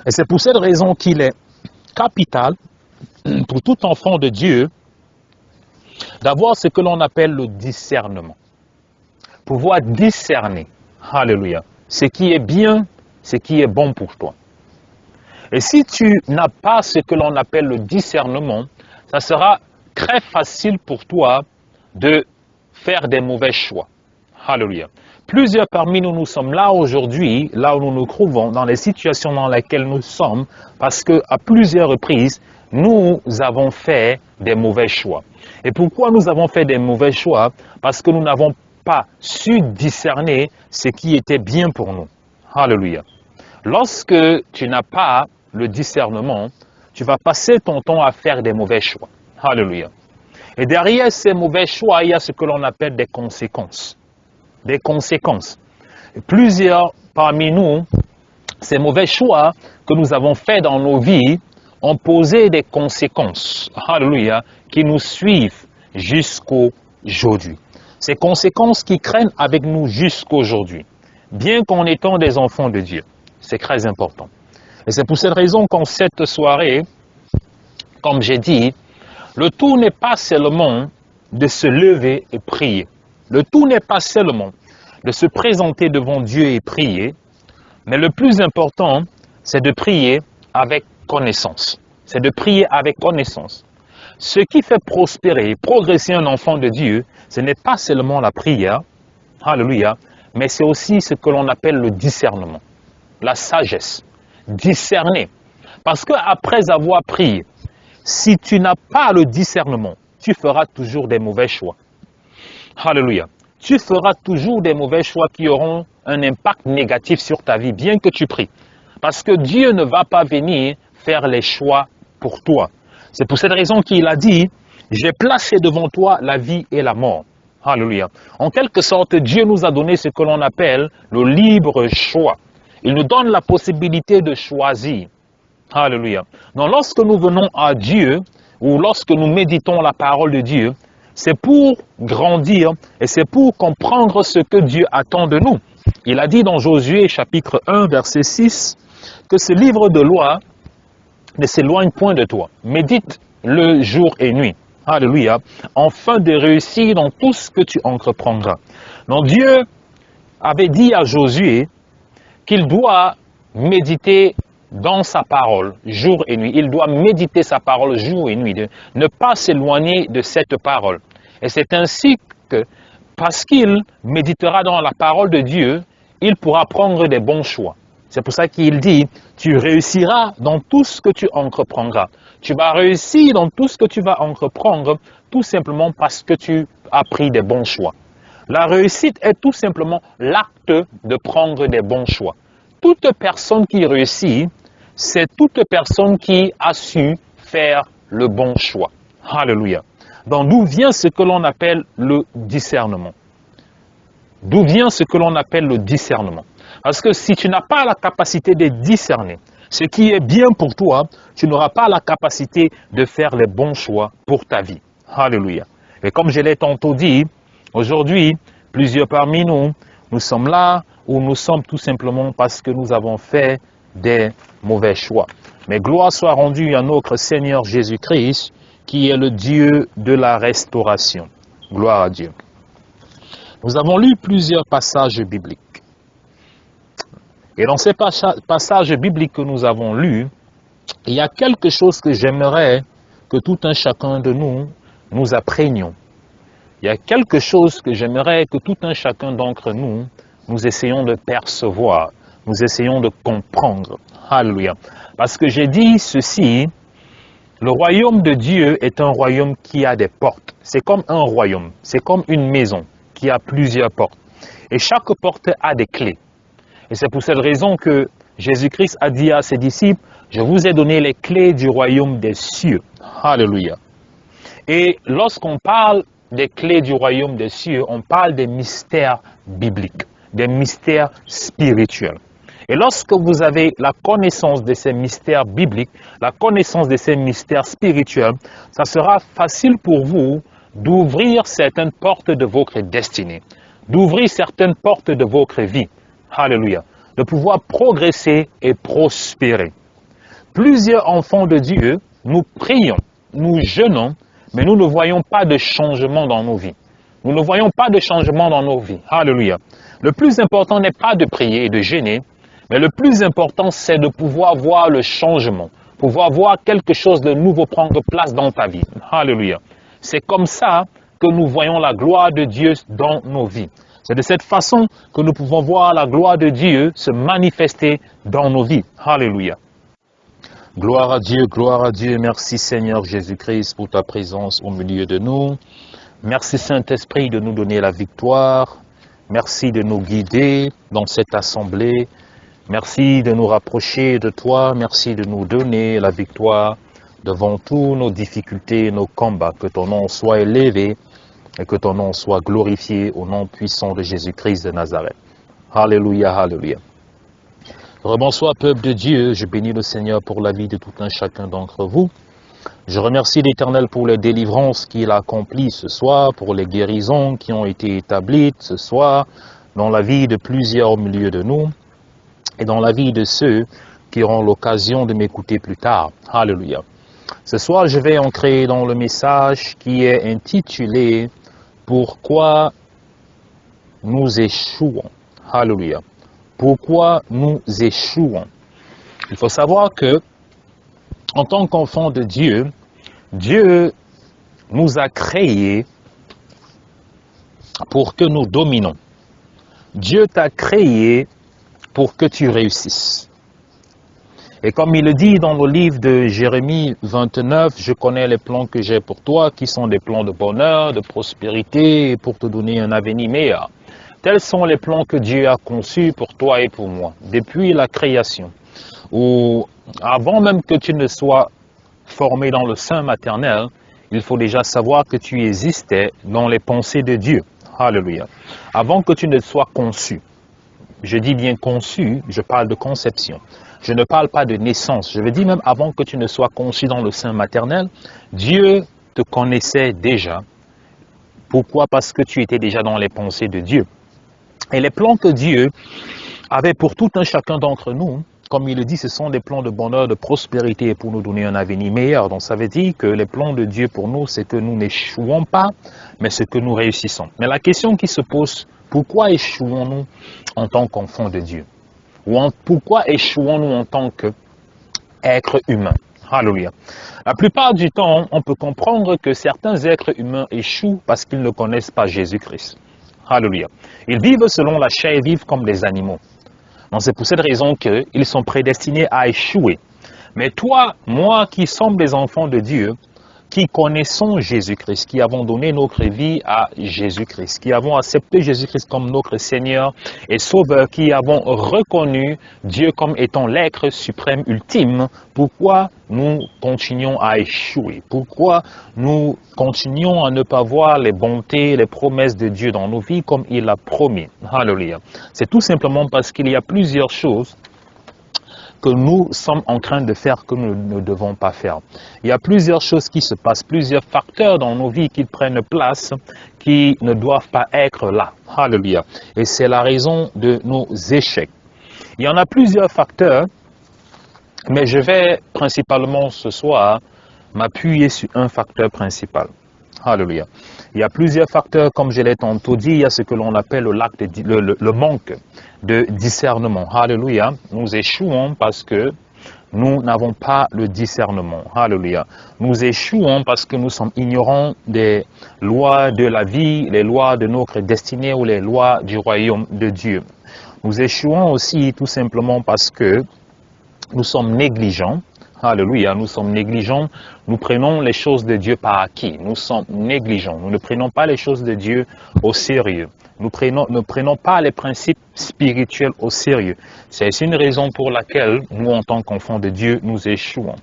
Et c'est pour cette raison qu'il est capital pour tout enfant de Dieu d'avoir ce que l'on appelle le discernement. Pouvoir discerner, alléluia, ce qui est bien, ce qui est bon pour toi. Et si tu n'as pas ce que l'on appelle le discernement, ça sera très facile pour toi de faire des mauvais choix. Alléluia. Plusieurs parmi nous, nous sommes là aujourd'hui, là où nous nous trouvons, dans les situations dans lesquelles nous sommes, parce qu'à plusieurs reprises, nous avons fait des mauvais choix. Et pourquoi nous avons fait des mauvais choix? Parce que nous n'avons pas su discerner ce qui était bien pour nous. Alléluia. Lorsque tu n'as pas le discernement, tu vas passer ton temps à faire des mauvais choix. Alléluia. Et derrière ces mauvais choix, il y a ce que l'on appelle des conséquences. Des conséquences. Et plusieurs parmi nous, ces mauvais choix que nous avons faits dans nos vies ont posé des conséquences, alléluia, qui nous suivent jusqu'aujourd'hui. Ces conséquences qui craignent avec nous jusqu'aujourd'hui, bien qu'en étant des enfants de Dieu. C'est très important. Et c'est pour cette raison qu'en cette soirée, comme j'ai dit, le tout n'est pas seulement de se lever et prier. Le tout n'est pas seulement de se présenter devant Dieu et prier, mais le plus important, c'est de prier avec connaissance. C'est de prier avec connaissance. Ce qui fait prospérer, progresser un enfant de Dieu, ce n'est pas seulement la prière, alléluia, mais c'est aussi ce que l'on appelle le discernement, la sagesse, discerner. Parce qu'après avoir prié, si tu n'as pas le discernement, tu feras toujours des mauvais choix. Alléluia. Tu feras toujours des mauvais choix qui auront un impact négatif sur ta vie, bien que tu pries. Parce que Dieu ne va pas venir faire les choix pour toi. C'est pour cette raison qu'il a dit, j'ai placé devant toi la vie et la mort. Alléluia. En quelque sorte, Dieu nous a donné ce que l'on appelle le libre choix. Il nous donne la possibilité de choisir. Alléluia. Donc lorsque nous venons à Dieu, ou lorsque nous méditons la parole de Dieu, c'est pour grandir et c'est pour comprendre ce que Dieu attend de nous. Il a dit dans Josué chapitre 1 verset 6 que ce livre de loi ne s'éloigne point de toi. Médite le jour et nuit. Alléluia. Afin de réussir dans tout ce que tu entreprendras. Donc Dieu avait dit à Josué qu'il doit méditer dans sa parole, jour et nuit. Il doit méditer sa parole jour et nuit, de ne pas s'éloigner de cette parole. Et c'est ainsi que, parce qu'il méditera dans la parole de Dieu, il pourra prendre des bons choix. C'est pour ça qu'il dit, tu réussiras dans tout ce que tu entreprendras. Tu vas réussir dans tout ce que tu vas entreprendre, tout simplement parce que tu as pris des bons choix. La réussite est tout simplement l'acte de prendre des bons choix. Toute personne qui réussit, c'est toute personne qui a su faire le bon choix. Alléluia. Donc d'où vient ce que l'on appelle le discernement? D'où vient ce que l'on appelle le discernement? Parce que si tu n'as pas la capacité de discerner ce qui est bien pour toi, tu n'auras pas la capacité de faire les bons choix pour ta vie. Alléluia. Et comme je l'ai tantôt dit, aujourd'hui, plusieurs parmi nous, nous sommes là où nous sommes tout simplement parce que nous avons fait des mauvais choix. Mais gloire soit rendue à notre Seigneur Jésus-Christ, qui est le Dieu de la restauration. Gloire à Dieu. Nous avons lu plusieurs passages bibliques. Et dans ces passages bibliques que nous avons lus, il y a quelque chose que j'aimerais que tout un chacun de nous apprenions. Il y a quelque chose que j'aimerais que tout un chacun d'entre nous essayons de percevoir, nous essayons de comprendre. Alléluia. Parce que j'ai dit ceci, le royaume de Dieu est un royaume qui a des portes. C'est comme un royaume, c'est comme une maison qui a plusieurs portes. Et chaque porte a des clés. Et c'est pour cette raison que Jésus-Christ a dit à ses disciples, je vous ai donné les clés du royaume des cieux. Alléluia. Et lorsqu'on parle des clés du royaume des cieux, on parle des mystères bibliques, des mystères spirituels. Et lorsque vous avez la connaissance de ces mystères bibliques, la connaissance de ces mystères spirituels, ça sera facile pour vous d'ouvrir certaines portes de votre destinée, d'ouvrir certaines portes de votre vie. Alléluia. De pouvoir progresser et prospérer. Plusieurs enfants de Dieu, nous prions, nous jeûnons, mais nous ne voyons pas de changement dans nos vies. Nous ne voyons pas de changement dans nos vies. Alléluia. Le plus important n'est pas de prier et de jeûner, mais le plus important, c'est de pouvoir voir le changement, pouvoir voir quelque chose de nouveau prendre place dans ta vie. Alléluia. C'est comme ça que nous voyons la gloire de Dieu dans nos vies. C'est de cette façon que nous pouvons voir la gloire de Dieu se manifester dans nos vies. Alléluia. Gloire à Dieu. Merci Seigneur Jésus-Christ pour ta présence au milieu de nous. Merci Saint-Esprit de nous donner la victoire. Merci de nous guider dans cette assemblée. Merci de nous rapprocher de toi. Merci de nous donner la victoire devant tous nos difficultés, nos combats. Que ton nom soit élevé et que ton nom soit glorifié au nom puissant de Jésus-Christ de Nazareth. Alléluia, alléluia. Rebonsoir, peuple de Dieu. Je bénis le Seigneur pour la vie de tout un chacun d'entre vous. Je remercie l'Éternel pour les délivrances qu'il a accomplies ce soir, pour les guérisons qui ont été établies ce soir dans la vie de plusieurs au milieu de nous et dans la vie de ceux qui auront l'occasion de m'écouter plus tard. Alléluia. Ce soir, je vais entrer dans le message qui est intitulé « Pourquoi nous échouons ?» Alléluia. Pourquoi nous échouons? Il faut savoir que en tant qu'enfants de Dieu, Dieu nous a créés pour que nous dominons. Dieu t'a créé pour que tu réussisses. Et comme il le dit dans le livre de Jérémie 29, je connais les plans que j'ai pour toi, qui sont des plans de bonheur, de prospérité, et pour te donner un avenir meilleur. Tels sont les plans que Dieu a conçus pour toi et pour moi, depuis la création, ou avant même que tu ne sois formé dans le sein maternel, il faut déjà savoir que tu existais dans les pensées de Dieu. Alléluia. Avant que tu ne sois conçu. Je dis bien conçu, je parle de conception. Je ne parle pas de naissance. Je veux dire même avant que tu ne sois conçu dans le sein maternel, Dieu te connaissait déjà. Pourquoi? Parce que tu étais déjà dans les pensées de Dieu. Et les plans que Dieu avait pour tout un chacun d'entre nous, comme il le dit, ce sont des plans de bonheur, de prospérité pour nous donner un avenir meilleur. Donc ça veut dire que les plans de Dieu pour nous, c'est que nous n'échouons pas, mais c'est que nous réussissons. Mais la question qui se pose, pourquoi échouons-nous en tant qu'enfants de Dieu? Pourquoi échouons-nous en tant qu'êtres humains? Alléluia. La plupart du temps, on peut comprendre que certains êtres humains échouent parce qu'ils ne connaissent pas Jésus-Christ. Alléluia. Ils vivent selon la chair et vivent comme des animaux. Donc c'est pour cette raison qu'ils sont prédestinés à échouer. Mais toi, moi qui sommes des enfants de Dieu, qui connaissons Jésus-Christ, qui avons donné notre vie à Jésus-Christ, qui avons accepté Jésus-Christ comme notre Seigneur et Sauveur, qui avons reconnu Dieu comme étant l'être suprême ultime, pourquoi nous continuons à échouer? Pourquoi nous continuons à ne pas voir les bontés, les promesses de Dieu dans nos vies comme il l'a promis? Alléluia. C'est tout simplement parce qu'il y a plusieurs choses que nous sommes en train de faire que nous ne devons pas faire. Il y a plusieurs choses qui se passent, plusieurs facteurs dans nos vies qui prennent place, qui ne doivent pas être là. Alléluia. Et c'est la raison de nos échecs. Il y en a plusieurs facteurs, mais je vais principalement ce soir m'appuyer sur un facteur principal. Alléluia. Il y a plusieurs facteurs, comme je l'ai tantôt dit, il y a ce que l'on appelle le manque de discernement. Alléluia. Nous échouons parce que nous n'avons pas le discernement. Alléluia. Nous échouons parce que nous sommes ignorants des lois de la vie, les lois de notre destinée ou les lois du royaume de Dieu. Nous échouons aussi tout simplement parce que nous sommes négligents. Alléluia, nous sommes négligents, nous prenons les choses de Dieu par acquis, nous sommes négligents, nous ne prenons pas les choses de Dieu au sérieux, nous ne prenons pas les principes spirituels au sérieux. C'est une raison pour laquelle nous, en tant qu'enfants de Dieu, nous échouons.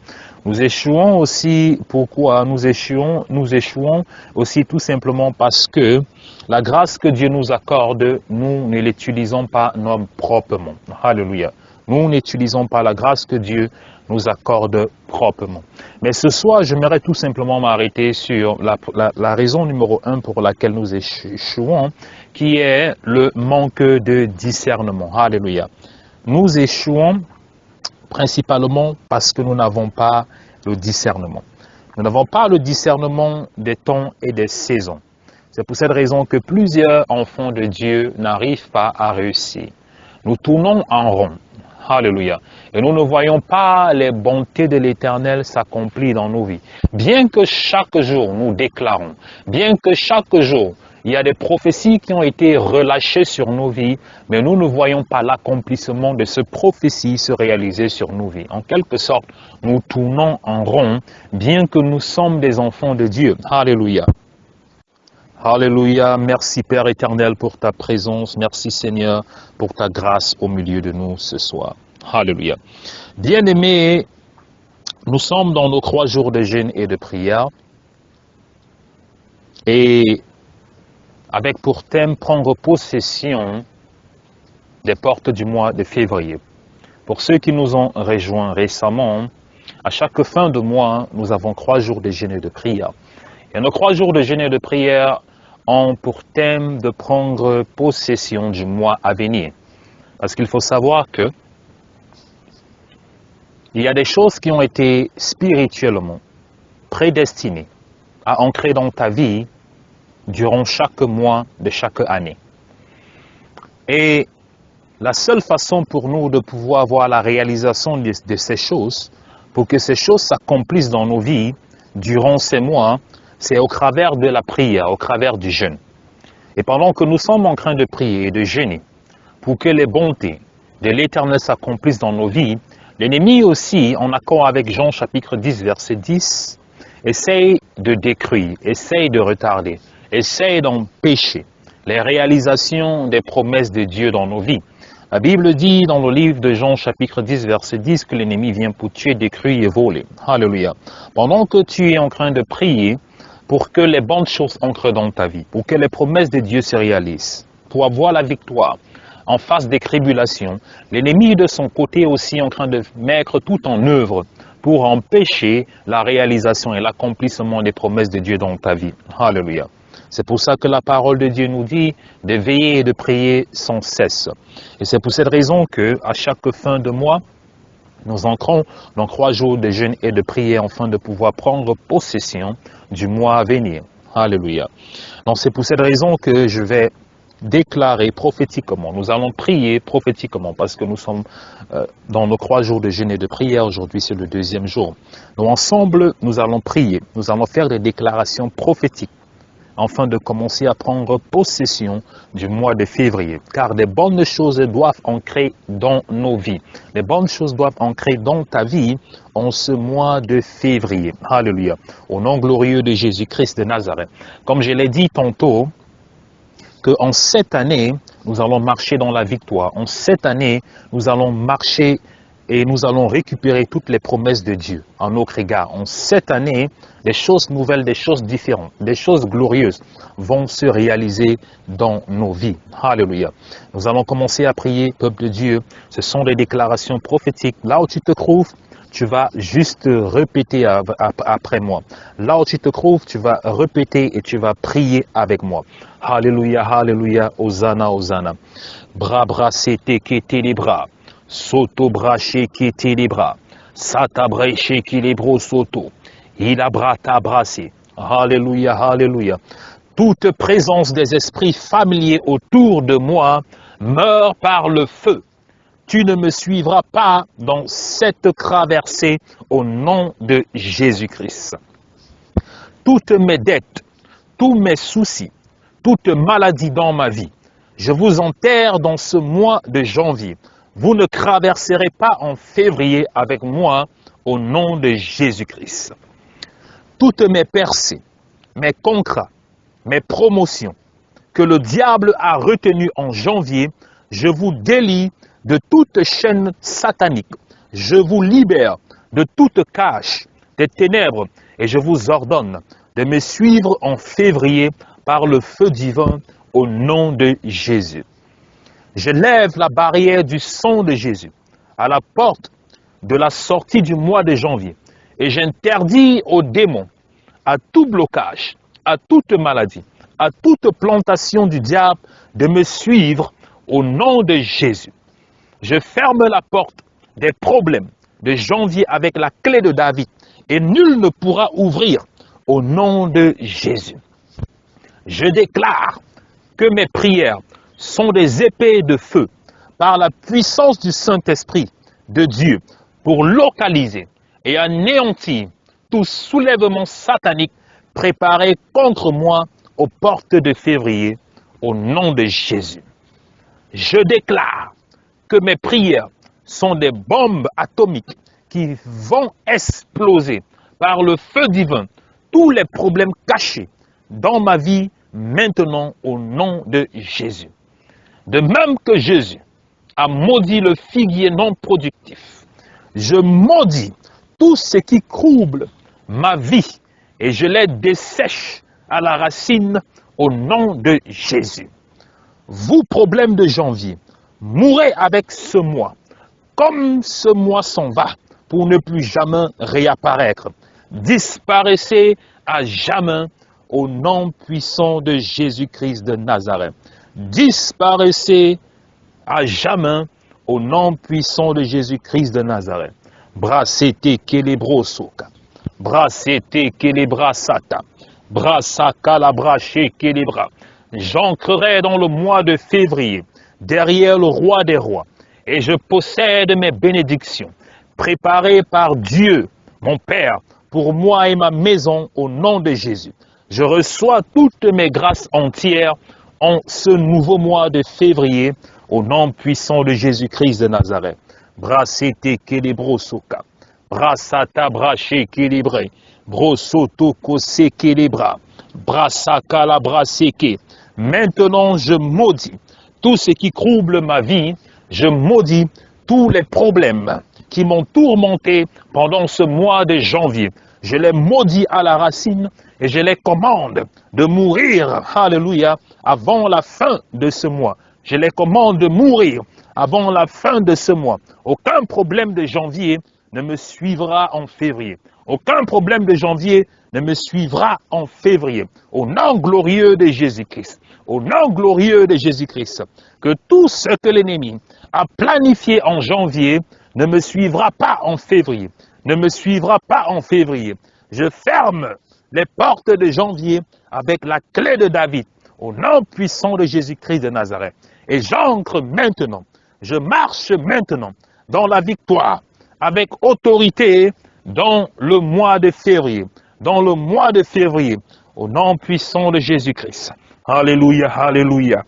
Nous échouons aussi, pourquoi? Nous échouons aussi tout simplement parce que la grâce que Dieu nous accorde, nous ne l'utilisons pas proprement. Alléluia. Nous n'utilisons pas la grâce que Dieu nous accorde proprement. Mais ce soir, j'aimerais tout simplement m'arrêter sur la raison numéro 1 pour laquelle nous échouons, qui est le manque de discernement. Alléluia. Nous échouons principalement parce que nous n'avons pas le discernement. Nous n'avons pas le discernement des temps et des saisons. C'est pour cette raison que plusieurs enfants de Dieu n'arrivent pas à réussir. Nous tournons en rond. Alléluia. Et nous ne voyons pas les bontés de l'Éternel s'accomplir dans nos vies. Bien que chaque jour nous déclarons, bien que chaque jour il y a des prophéties qui ont été relâchées sur nos vies, mais nous ne voyons pas l'accomplissement de ces prophéties se réaliser sur nos vies. En quelque sorte, nous tournons en rond, bien que nous sommes des enfants de Dieu. Alléluia. Alléluia, merci Père éternel pour ta présence, merci Seigneur pour ta grâce au milieu de nous ce soir. Alléluia. Bien-aimés, nous sommes dans nos 3 jours de jeûne et de prière et avec pour thème prendre possession des portes du mois de février. Pour ceux qui nous ont rejoints récemment, à chaque fin de mois, nous avons 3 jours de jeûne et de prière. Et nos 3 jours de jeûne et de prière ont pour thème de prendre possession du mois à venir. Parce qu'il faut savoir que il y a des choses qui ont été spirituellement prédestinées à ancrer dans ta vie durant chaque mois de chaque année. Et la seule façon pour nous de pouvoir voir la réalisation de ces choses pour que ces choses s'accomplissent dans nos vies durant ces mois, c'est au travers de la prière, au travers du jeûne. Et pendant que nous sommes en train de prier et de jeûner, pour que les bontés de l'Éternel s'accomplissent dans nos vies, l'ennemi aussi, en accord avec Jean chapitre 10, verset 10, essaye de détruire, essaye de retarder, essaye d'empêcher les réalisations des promesses de Dieu dans nos vies. La Bible dit dans le livre de Jean chapitre 10, verset 10, que l'ennemi vient pour tuer, détruire et voler. Alléluia. Pendant que tu es en train de prier pour que les bonnes choses entrent dans ta vie, pour que les promesses de Dieu se réalisent, pour avoir la victoire en face des tribulations, l'ennemi de son côté est aussi en train de mettre tout en œuvre pour empêcher la réalisation et l'accomplissement des promesses de Dieu dans ta vie. Alléluia. C'est pour ça que la parole de Dieu nous dit de veiller et de prier sans cesse. Et c'est pour cette raison que à chaque fin de mois, nous entrons dans 3 jours de jeûne et de prière afin de pouvoir prendre possession du mois à venir. Alléluia. Donc c'est pour cette raison que je vais déclarer prophétiquement. Nous allons prier prophétiquement parce que nous sommes dans nos 3 jours de jeûne et de prière. Aujourd'hui, c'est le 2e jour. Donc ensemble, nous allons prier. Nous allons faire des déclarations prophétiques afin de commencer à prendre possession du mois de février. Car des bonnes choses doivent ancrer dans nos vies. Les bonnes choses doivent ancrer dans ta vie en ce mois de février. Alléluia. Au nom glorieux de Jésus-Christ de Nazareth. Comme je l'ai dit tantôt, qu'en cette année, nous allons marcher dans la victoire. En cette année, nous allons marcher et nous allons récupérer toutes les promesses de Dieu en notre égard. En cette année, des choses nouvelles, des choses différentes, des choses glorieuses vont se réaliser dans nos vies. Alléluia. Nous allons commencer à prier, peuple de Dieu. Ce sont des déclarations prophétiques. Là où tu te trouves, tu vas juste répéter après moi. Là où tu te trouves, tu vas répéter et tu vas prier avec moi. Alléluia, alléluia, Hosanna, Hosanna. Bra, bra, c'était qui était les bras. Soto, braché, qui était les bras. Sata, braché, qui les bros, soto. Il a brata, brassé. Alléluia, alléluia. Toute présence des esprits familiers autour de moi meurt par le feu. Tu ne me suivras pas dans cette traversée au nom de Jésus-Christ. Toutes mes dettes, tous mes soucis, toute maladie dans ma vie, je vous enterre dans ce mois de janvier. Vous ne traverserez pas en février avec moi au nom de Jésus-Christ. Toutes mes percées, mes contrats, mes promotions que le diable a retenues en janvier, je vous délie de toute chaîne satanique. Je vous libère de toute cache des ténèbres et je vous ordonne de me suivre en février par le feu divin au nom de Jésus. Je lève la barrière du sang de Jésus à la porte de la sortie du mois de janvier et j'interdis aux démons, à tout blocage, à toute maladie, à toute plantation du diable de me suivre au nom de Jésus. Je ferme la porte des problèmes de janvier avec la clé de David et nul ne pourra ouvrir au nom de Jésus. Je déclare que mes prières sont des épées de feu par la puissance du Saint-Esprit de Dieu pour localiser et anéantir tout soulèvement satanique préparé contre moi aux portes de février au nom de Jésus. Je déclare que mes prières sont des bombes atomiques qui vont exploser par le feu divin tous les problèmes cachés dans ma vie maintenant au nom de Jésus. De même que Jésus a maudit le figuier non productif, je maudis tout ce qui trouble ma vie et je les dessèche à la racine au nom de Jésus. Vous, problèmes de janvier, mourrez avec ce mois, comme ce mois s'en va, pour ne plus jamais réapparaître. Disparaissez à jamais au nom puissant de Jésus-Christ de Nazareth. Disparaissez à jamais au nom puissant de Jésus-Christ de Nazareth. Brassete kelebrosoka, brassete kelebrasata, brassaka la braché kelebra. J'ancrerai dans le mois de février, derrière le roi des rois, et je possède mes bénédictions, préparé par Dieu, mon Père, pour moi et ma maison au nom de Jésus. Je reçois toutes mes grâces entières en ce nouveau mois de février au nom puissant de Jésus-Christ de Nazareth. Brasete kelebrosoka, brasata braché kélébré, brosoto kose kélébra, brasaka la braseke. Maintenant je maudis tout ce qui trouble ma vie, je maudis tous les problèmes qui m'ont tourmenté pendant ce mois de janvier. Je les maudis à la racine et je les commande de mourir, alléluia, avant la fin de ce mois. Je les commande de mourir avant la fin de ce mois. Aucun problème de janvier ne me suivra en février. Aucun problème de janvier ne me suivra en février. Au nom glorieux de Jésus-Christ. Au nom glorieux de Jésus-Christ. Que tout ce que l'ennemi a planifié en janvier ne me suivra pas en février. Ne me suivra pas en février. Je ferme les portes de janvier avec la clé de David. Au nom puissant de Jésus-Christ de Nazareth. Et j'entre maintenant. Je marche maintenant dans la victoire avec autorité dans le mois de février. Dans le mois de février. Au nom puissant de Jésus-Christ. Alléluia, alléluia.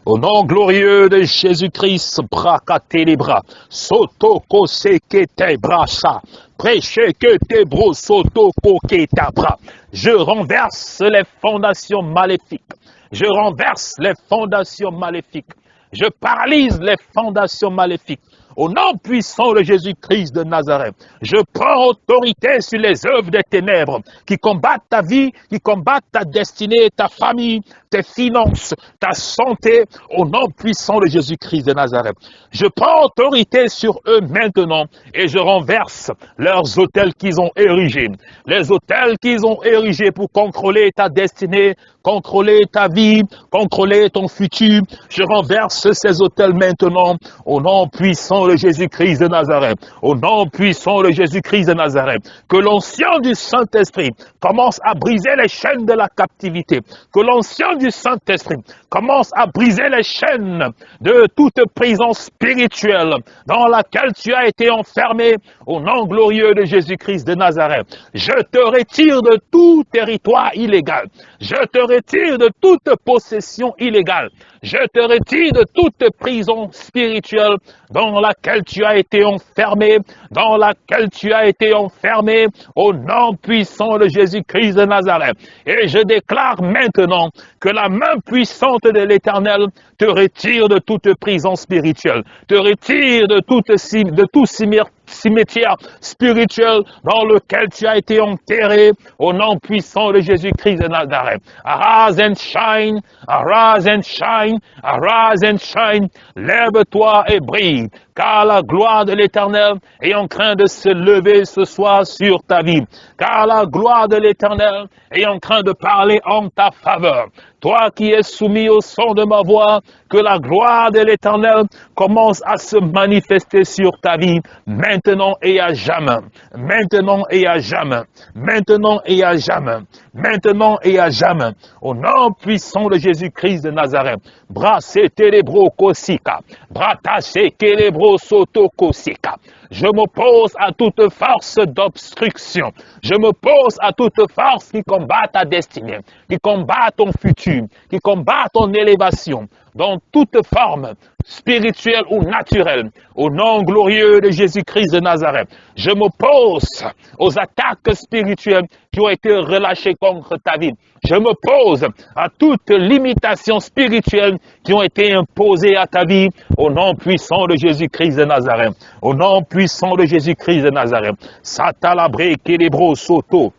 Au nom glorieux de Jésus-Christ, bracate les bras, soto koseke te brasa, prêchez que te bro soto koke ta bras. Je renverse les fondations maléfiques. Je renverse les fondations maléfiques. Je paralyse les fondations maléfiques. Au nom puissant de Jésus-Christ de Nazareth, je prends autorité sur les œuvres des ténèbres qui combattent ta vie, qui combattent ta destinée, ta famille, tes finances, ta santé, au nom puissant de Jésus-Christ de Nazareth. Je prends autorité sur eux maintenant et je renverse leurs autels qu'ils ont érigés. Les autels qu'ils ont érigés pour contrôler ta destinée, contrôler ta vie, contrôler ton futur. Je renverse ces autels maintenant au nom puissant de Jésus-Christ de Nazareth. Au nom puissant de Jésus-Christ de Nazareth. Que l'ancien du Saint-Esprit commence à briser les chaînes de la captivité. Que l'ancien du Saint-Esprit commence à briser les chaînes de toute prison spirituelle dans laquelle tu as été enfermé au nom glorieux de Jésus-Christ de Nazareth. Je te retire de tout territoire illégal. Je te retire de toute possession illégale. Je te retire de toute prison spirituelle dans laquelle tu as été enfermé, dans laquelle tu as été enfermé au nom puissant de Jésus-Christ de Nazareth. Et je déclare maintenant que la main puissante de l'Éternel te retire de toute prison spirituelle, te retire de tout cimetière spirituel dans lequel tu as été enterré au nom puissant de Jésus-Christ de Nazareth. Arise and shine, arise and shine, arise and shine. Lève-toi et brille, car la gloire de l'Éternel est en train de se lever ce soir sur ta vie. Car la gloire de l'Éternel est en train de parler en ta faveur. Toi qui es soumis au son de ma voix, que la gloire de l'Éternel commence à se manifester sur ta vie, maintenant et à jamais, maintenant et à jamais, maintenant et à jamais, maintenant et à jamais, au nom puissant de Jésus-Christ de Nazareth. Brassé telebro kosika, brataché kelebro soto kosika. Je m'oppose à toute force d'obstruction. Je m'oppose à toute force qui combat ta destinée, qui combat ton futur, qui combat ton élévation, dans toute forme spirituelle ou naturelle, au nom glorieux de Jésus-Christ de Nazareth. Je m'oppose aux attaques spirituelles qui ont été relâchées contre ta vie. Je m'oppose à toute limitation spirituelle qui ont été imposées à ta vie, au nom puissant de Jésus-Christ de Nazareth. Au nom puissant de Jésus-Christ de Nazareth. Satalabre kelebro soto.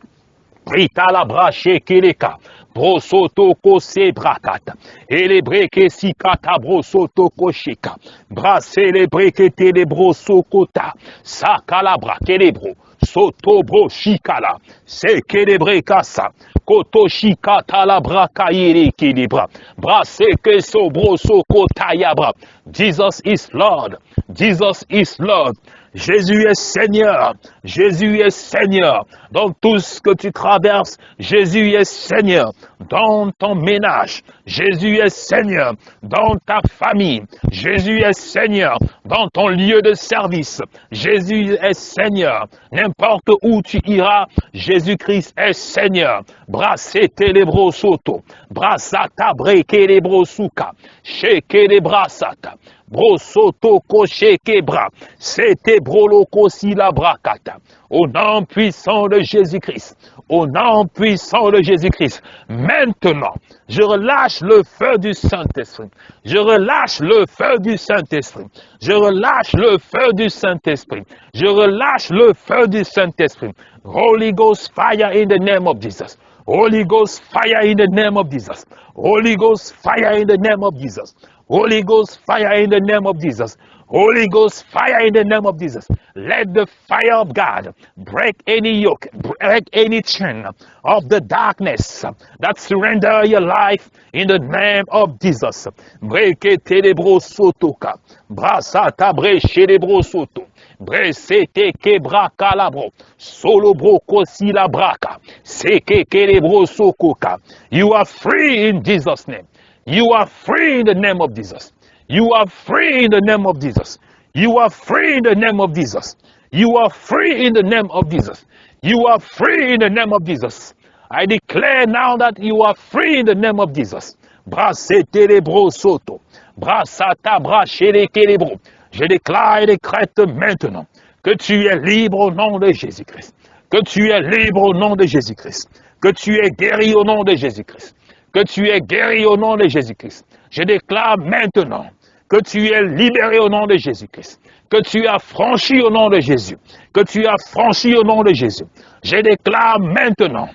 Prita la brache keleka. Brosoto kose brakata. Elebre ke sikata brosoto koshika. Brase lebre ke telebro sokota. Sakalabra kelebro. Soto bro shikala. Se kelebre kasa. Koto shikata la braka yere kelebra. Brase ke so bro sokota yabra. Jesus is Lord. Jesus is Lord. Jésus est Seigneur. Jésus est Seigneur. Dans tout ce que tu traverses, Jésus est Seigneur. Dans ton ménage, Jésus est Seigneur. Dans ta famille, Jésus est Seigneur. Dans ton lieu de service, Jésus est Seigneur. N'importe où tu iras, Jésus-Christ est Seigneur. Brassete les brosoto, brassata breke les brosuka, sheke les brassata. Brosoto kosheke bra, c'était broloko si la bracata. Au nom puissant de Jésus-Christ, au nom puissant de Jésus-Christ, maintenant, je relâche le feu du Saint-Esprit. Je relâche le feu du Saint-Esprit. Je relâche le feu du Saint-Esprit. Je relâche le feu du Saint-Esprit. Holy Ghost fire in the name of Jesus. Holy Ghost fire in the name of Jesus. Holy Ghost fire in the name of Jesus. Holy Ghost fire in the name of Jesus. Holy Ghost fire in the name of Jesus. Let the fire of God break any yoke, break any chain of the darkness that surrender your life in the name of Jesus. Break it, telebrosotoka. Brasata breche lebrosoto. Bresete kebra kalabro. Solo broko si la braka. Seke kelebrosokoka. You are free in Jesus' name. You are free in the name of Jesus. You are free in the name of Jesus. You are free in the name of Jesus. You are free in the name of Jesus. You are free in the name of Jesus. I declare now that you are free in the name of Jesus. Brasete les bros soto. Brasata brachele les bros. Je déclare et décrète maintenant que tu es libre au nom de Jésus-Christ. Que tu es libre au nom de Jésus-Christ. Que tu es guéri au nom de Jésus-Christ. Que tu es guéri au nom de Jésus-Christ. Je déclare maintenant que tu es libéré au nom de Jésus-Christ. Que tu as franchi au nom de Jésus. Que tu as franchi au nom de Jésus. Je déclare maintenant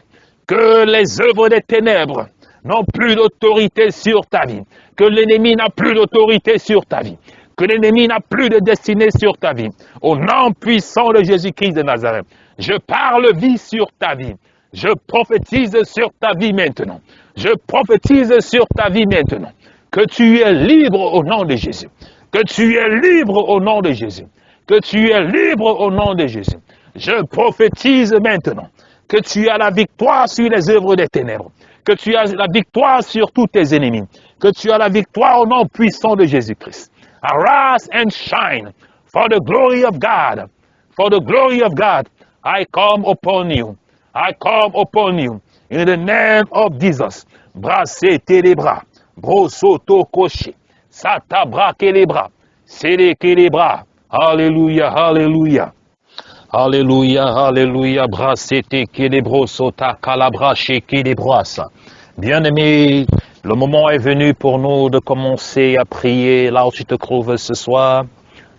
que les œuvres des ténèbres n'ont plus d'autorité sur ta vie. Que l'ennemi n'a plus d'autorité sur ta vie. Que l'ennemi n'a plus de destinée sur ta vie. Au nom puissant de Jésus-Christ de Nazareth, je parle vie sur ta vie. Je prophétise sur ta vie maintenant. Je prophétise sur ta vie maintenant. Que tu es libre au nom de Jésus. Que tu es libre au nom de Jésus. Que tu es libre au nom de Jésus. Je prophétise maintenant que tu as la victoire sur les œuvres des ténèbres. Que tu as la victoire sur tous tes ennemis. Que tu as la victoire au nom puissant de Jésus-Christ. Arise and shine for the glory of God. For the glory of God, I come upon you. I come upon you. In the name of Jesus. Brassez les bras. Brosoto koché. Sata braque les bras. Séléquez les bras. Alléluia, alléluia. Alléluia, alléluia. Brassete que les brosota calabra que les bras. Bien-aimé, le moment est venu pour nous de commencer à prier là où tu te trouves ce soir.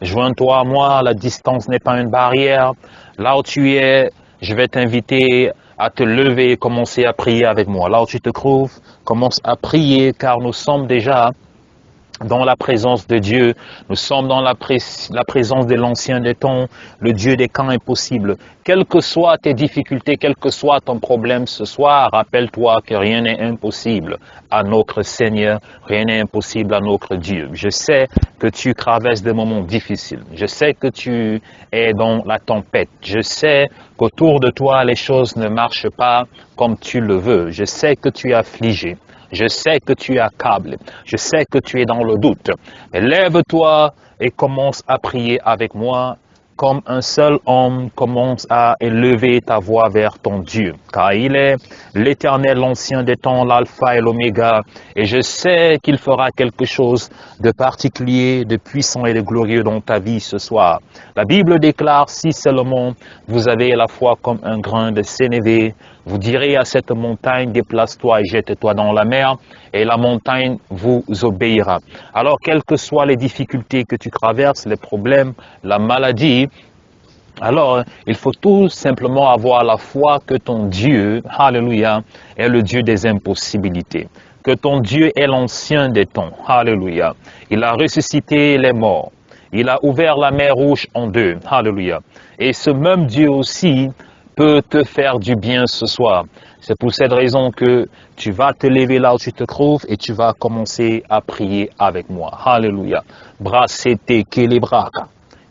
Joins-toi à moi, la distance n'est pas une barrière. Là où tu es, je vais t'inviter à te lever et commencer à prier avec moi. Là où tu te trouves, commence à prier car nous sommes déjà dans la présence de Dieu. Nous sommes dans la présence de l'ancien des temps, le Dieu des camps impossibles. Quelles que soient tes difficultés, quel que soit ton problème ce soir, rappelle-toi que rien n'est impossible à notre Seigneur, rien n'est impossible à notre Dieu. Je sais que tu traverses des moments difficiles. Je sais que tu es dans la tempête. Je sais qu'autour de toi, les choses ne marchent pas comme tu le veux. Je sais que tu es affligé. Je sais que tu es accablé. Je sais que tu es dans le doute. Mais lève-toi et commence à prier avec moi. Comme un seul homme, commence à élever ta voix vers ton Dieu. Car il est l'Éternel, l'ancien des temps, l'alpha et l'oméga. Et je sais qu'il fera quelque chose de particulier, de puissant et de glorieux dans ta vie ce soir. La Bible déclare, si seulement vous avez la foi comme un grain de sénévé, vous direz à cette montagne, déplace-toi et jette-toi dans la mer, et la montagne vous obéira. Alors, quelles que soient les difficultés que tu traverses, les problèmes, la maladie, alors il faut tout simplement avoir la foi que ton Dieu, alléluia, est le Dieu des impossibilités. Que ton Dieu est l'ancien des temps, alléluia. Il a ressuscité les morts. Il a ouvert la mer rouge en deux, alléluia. Et ce même Dieu aussi peut te faire du bien ce soir. C'est pour cette raison que tu vas te lever là où tu te trouves et tu vas commencer à prier avec moi. Alléluia. Brassete kelebraka.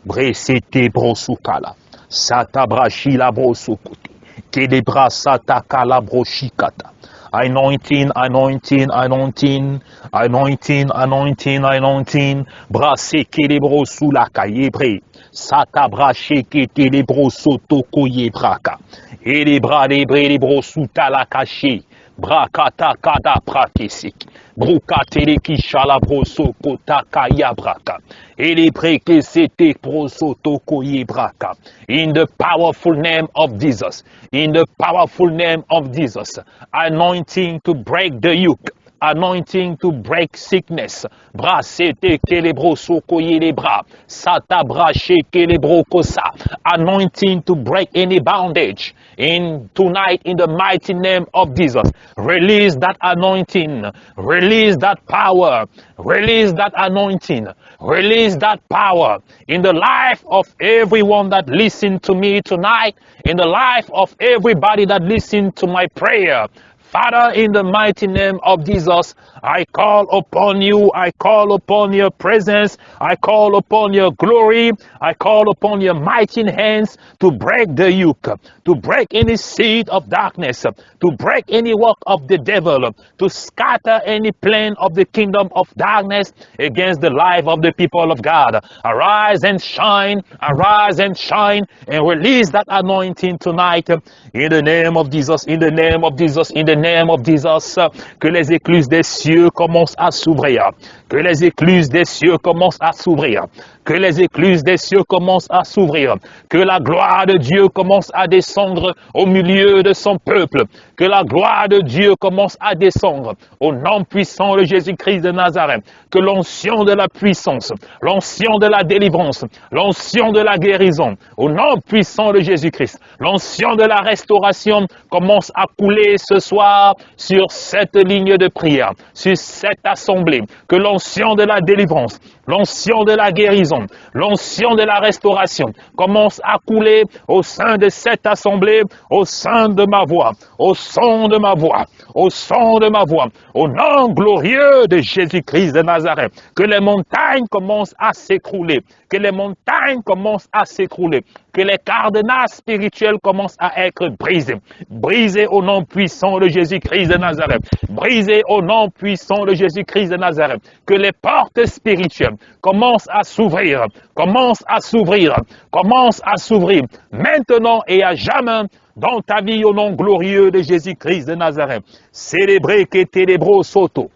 Bresete brosukala. Satabrashi la brosukuti. Kedebra satakala broshikata. Anointing, anointing, anointing, anointing, anointing, anointing. Brasse kedebro sous la caillebre. Satabrache kedebro soto koyebraka. Et les bras des brés les bros sous la caché. Brakata kada prakesik. Brukatele kishala broso kota kaya braka. Ele breke sete broso toko ye braka. In the powerful name of Jesus. In the powerful name of Jesus. Anointing to break the yoke. Anointing to break sickness. Brasete kelebro sokoye les bras. Sata brache kelebro kosa. Anointing to break any bondage. In tonight, in the mighty name of Jesus, release that anointing. Release that power. Release that anointing. Release that power in the life of everyone that listened to me tonight. In the life of everybody that listened to my prayer. Father, in the mighty name of Jesus, I call upon you. I call upon your presence. I call upon your glory. I call upon your mighty hands to break the yoke, to break any seed of darkness, to break any work of the devil, to scatter any plan of the kingdom of darkness against the life of the people of God. Arise and shine, and release that anointing tonight in the name of Jesus, in the name of Jesus, in the name of Jesus. Que les écluses des cieux commencent à s'ouvrir. Que les écluses des cieux commencent à s'ouvrir. Que les écluses des cieux commencent à s'ouvrir. Que la gloire de Dieu commence à descendre au milieu de son peuple. Que la gloire de Dieu commence à descendre au nom puissant de Jésus-Christ de Nazareth. Que l'onction de la puissance, l'onction de la délivrance, l'onction de la guérison, au nom puissant de Jésus-Christ, l'onction de la restauration commence à couler ce soir sur cette ligne de prière, sur cette assemblée. Que l'onction de la délivrance, l'onction de la guérison, l'onction de la restauration commence à couler au sein de cette assemblée, au sein de ma voix, au son de ma voix, au son de ma voix, au nom glorieux de Jésus-Christ de Nazareth. Que les montagnes commencent à s'écrouler, que les montagnes commencent à s'écrouler, que les cadenas spirituels commencent à être brisés. Brisés au nom puissant de Jésus-Christ de Nazareth. Brisés au nom puissant de Jésus-Christ de Nazareth. Que les portes spirituelles commencent à s'ouvrir, commencent à s'ouvrir, commencent à s'ouvrir, maintenant et à jamais dans ta vie au nom glorieux de Jésus-Christ de Nazareth. Célébrez que ténébros soto.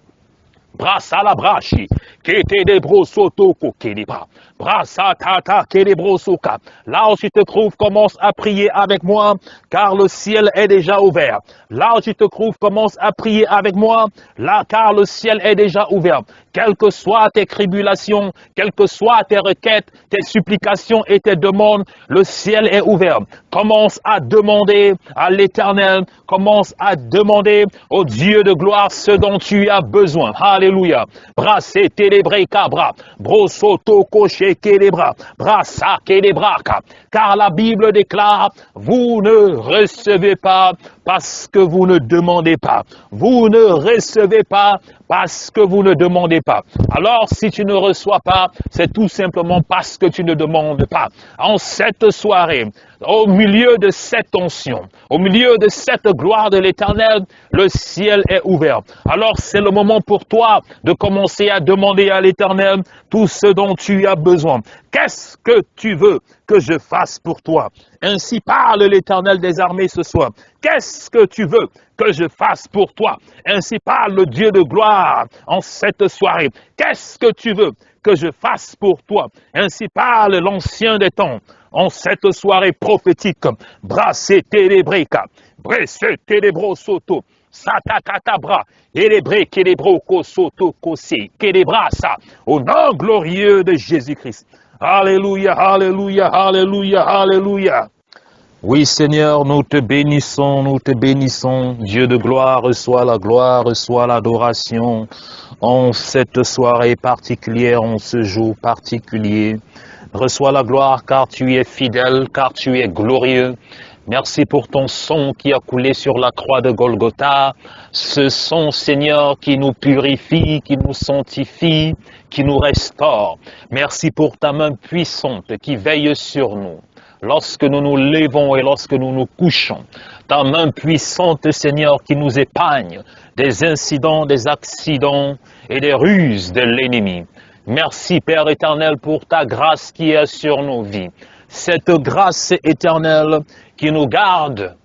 Brassa la brachi, que ténébros soto kokelibra. Brassa tata ténébros soka. Là où tu te trouves, commence à prier avec moi, car le ciel est déjà ouvert. Là où tu te trouves, commence à prier avec moi, là, car le ciel est déjà ouvert. Quelles que soient tes tribulations, quelles que soient tes requêtes, tes supplications et tes demandes, le ciel est ouvert. Commence à demander à l'Éternel, commence à demander au Dieu de gloire ce dont tu as besoin. Alléluia. Brassé télébré cabra, brosoto coché kélébra, brassa kélébraka. Car la Bible déclare, vous ne recevez pas parce que vous ne demandez pas. Vous ne recevez pas parce que vous ne demandez pas. Alors, si tu ne reçois pas, c'est tout simplement parce que tu ne demandes pas. En cette soirée, au milieu de cette onction, au milieu de cette gloire de l'Éternel, le ciel est ouvert. Alors, c'est le moment pour toi de commencer à demander à l'Éternel tout ce dont tu as besoin. Qu'est-ce que tu veux que je fasse pour toi? Ainsi parle l'Éternel des armées ce soir. Qu'est-ce que tu veux que je fasse pour toi? Ainsi parle le Dieu de gloire en cette soirée. Qu'est-ce que tu veux que je fasse pour toi? Ainsi parle l'Ancien des temps en cette soirée prophétique. Brassé télébreka, bressé télébro soto. Satakatabra, élébré kélébroko soto kosé, kélébrasa, au nom glorieux de Jésus-Christ. Alléluia, alléluia, alléluia, alléluia. Oui Seigneur, nous te bénissons, Dieu de gloire, reçois la gloire, reçois l'adoration en cette soirée particulière, en ce jour particulier. Reçois la gloire car tu es fidèle, car tu es glorieux, Merci pour ton sang qui a coulé sur la croix de Golgotha. Ce sang, Seigneur, qui nous purifie, qui nous sanctifie, qui nous restaure. Merci pour ta main puissante qui veille sur nous. Lorsque nous nous levons et lorsque nous nous couchons, ta main puissante, Seigneur, qui nous épargne des incidents, des accidents et des ruses de l'ennemi. Merci, Père éternel, pour ta grâce qui est sur nos vies. Cette grâce éternelle qui nous garde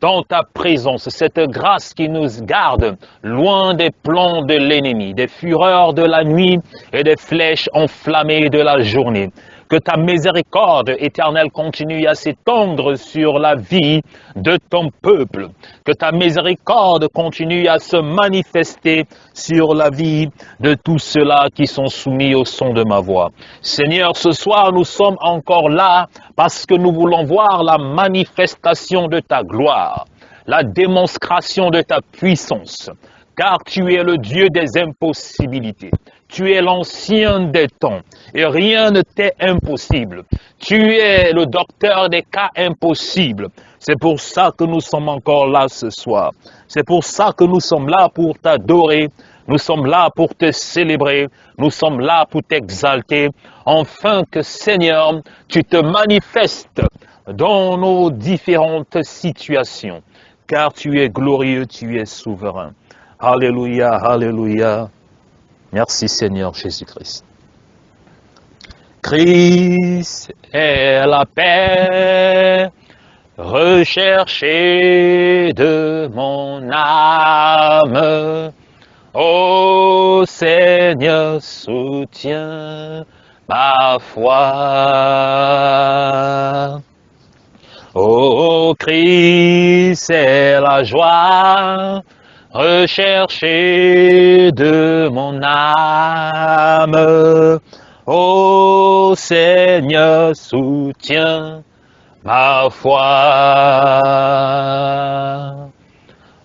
dans ta présence, cette grâce qui nous garde loin des plans de l'ennemi, des fureurs de la nuit et des flèches enflammées de la journée. Que ta miséricorde éternelle continue à s'étendre sur la vie de ton peuple. Que ta miséricorde continue à se manifester sur la vie de tous ceux-là qui sont soumis au son de ma voix. Seigneur, ce soir, nous sommes encore là parce que nous voulons voir la manifestation de ta gloire, la démonstration de ta puissance, car tu es le Dieu des impossibilités. Tu es l'ancien des temps et rien ne t'est impossible. Tu es le docteur des cas impossibles. C'est pour ça que nous sommes encore là ce soir. C'est pour ça que nous sommes là pour t'adorer. Nous sommes là pour te célébrer. Nous sommes là pour t'exalter. Afin que, Seigneur, tu te manifestes dans nos différentes situations. Car tu es glorieux, tu es souverain. Alléluia, alléluia. Merci Seigneur Jésus-Christ. Christ est la paix recherchée de mon âme. Ô Seigneur, soutiens ma foi. Ô Christ est la joie recherché de mon âme. Ô Seigneur, soutiens ma foi.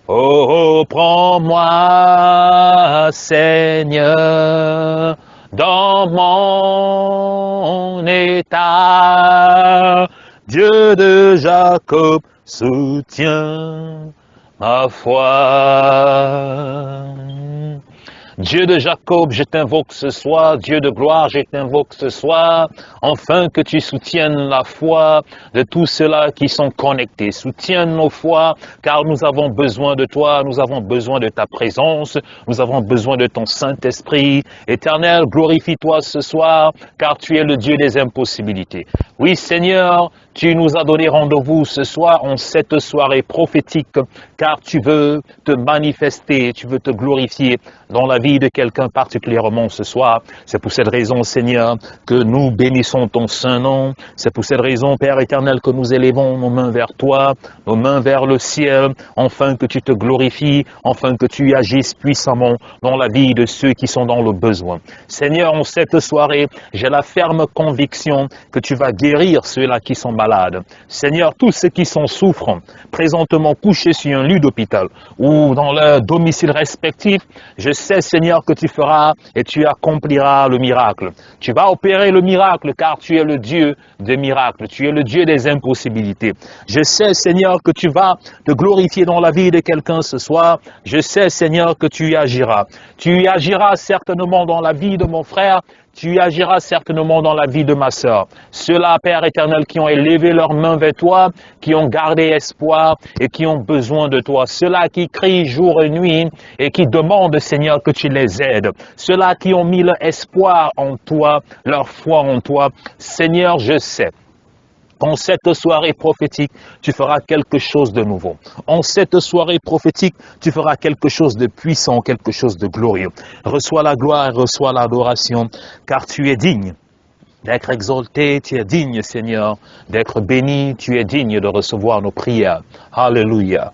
Oh, prends-moi, Seigneur, dans mon état. Dieu de Jacob, soutiens ma foi. Dieu de Jacob, je t'invoque ce soir. Dieu de gloire, je t'invoque ce soir. Enfin que tu soutiennes la foi de tous ceux-là qui sont connectés. Soutienne nos foi, car nous avons besoin de toi. Nous avons besoin de ta présence. Nous avons besoin de ton Saint-Esprit. Éternel, glorifie-toi ce soir, car tu es le Dieu des impossibilités. Oui, Seigneur, tu nous as donné rendez-vous ce soir en cette soirée prophétique, car tu veux te manifester, tu veux te glorifier dans la vie de quelqu'un particulièrement ce soir. C'est pour cette raison, Seigneur, que nous bénissons ton saint nom. C'est pour cette raison, Père éternel, que nous élevons nos mains vers toi, nos mains vers le ciel, afin que tu te glorifies, afin que tu agisses puissamment dans la vie de ceux qui sont dans le besoin. Seigneur, en cette soirée, j'ai la ferme conviction que tu vas guérir ceux-là qui sont malades. Seigneur, tous ceux qui sont souffrants, présentement couchés sur un lit d'hôpital ou dans leur domicile respectif, je sais, Seigneur, que tu feras et tu accompliras le miracle. Tu vas opérer le miracle car tu es le Dieu des miracles. Tu es le Dieu des impossibilités. Je sais, Seigneur, que tu vas te glorifier dans la vie de quelqu'un ce soir. Je sais, Seigneur, que tu y agiras. Tu y agiras certainement dans la vie de mon frère. Tu agiras certainement dans la vie de ma sœur. Ceux-là, Père éternel, qui ont élevé leurs mains vers toi, qui ont gardé espoir et qui ont besoin de toi. Ceux-là qui crient jour et nuit et qui demandent, Seigneur, que tu les aides. Ceux-là qui ont mis leur espoir en toi, leur foi en toi. Seigneur, je sais. En cette soirée prophétique, tu feras quelque chose de nouveau. En cette soirée prophétique, tu feras quelque chose de puissant, quelque chose de glorieux. Reçois la gloire et reçois l'adoration, car tu es digne d'être exalté, tu es digne, Seigneur, d'être béni, tu es digne de recevoir nos prières. Alléluia.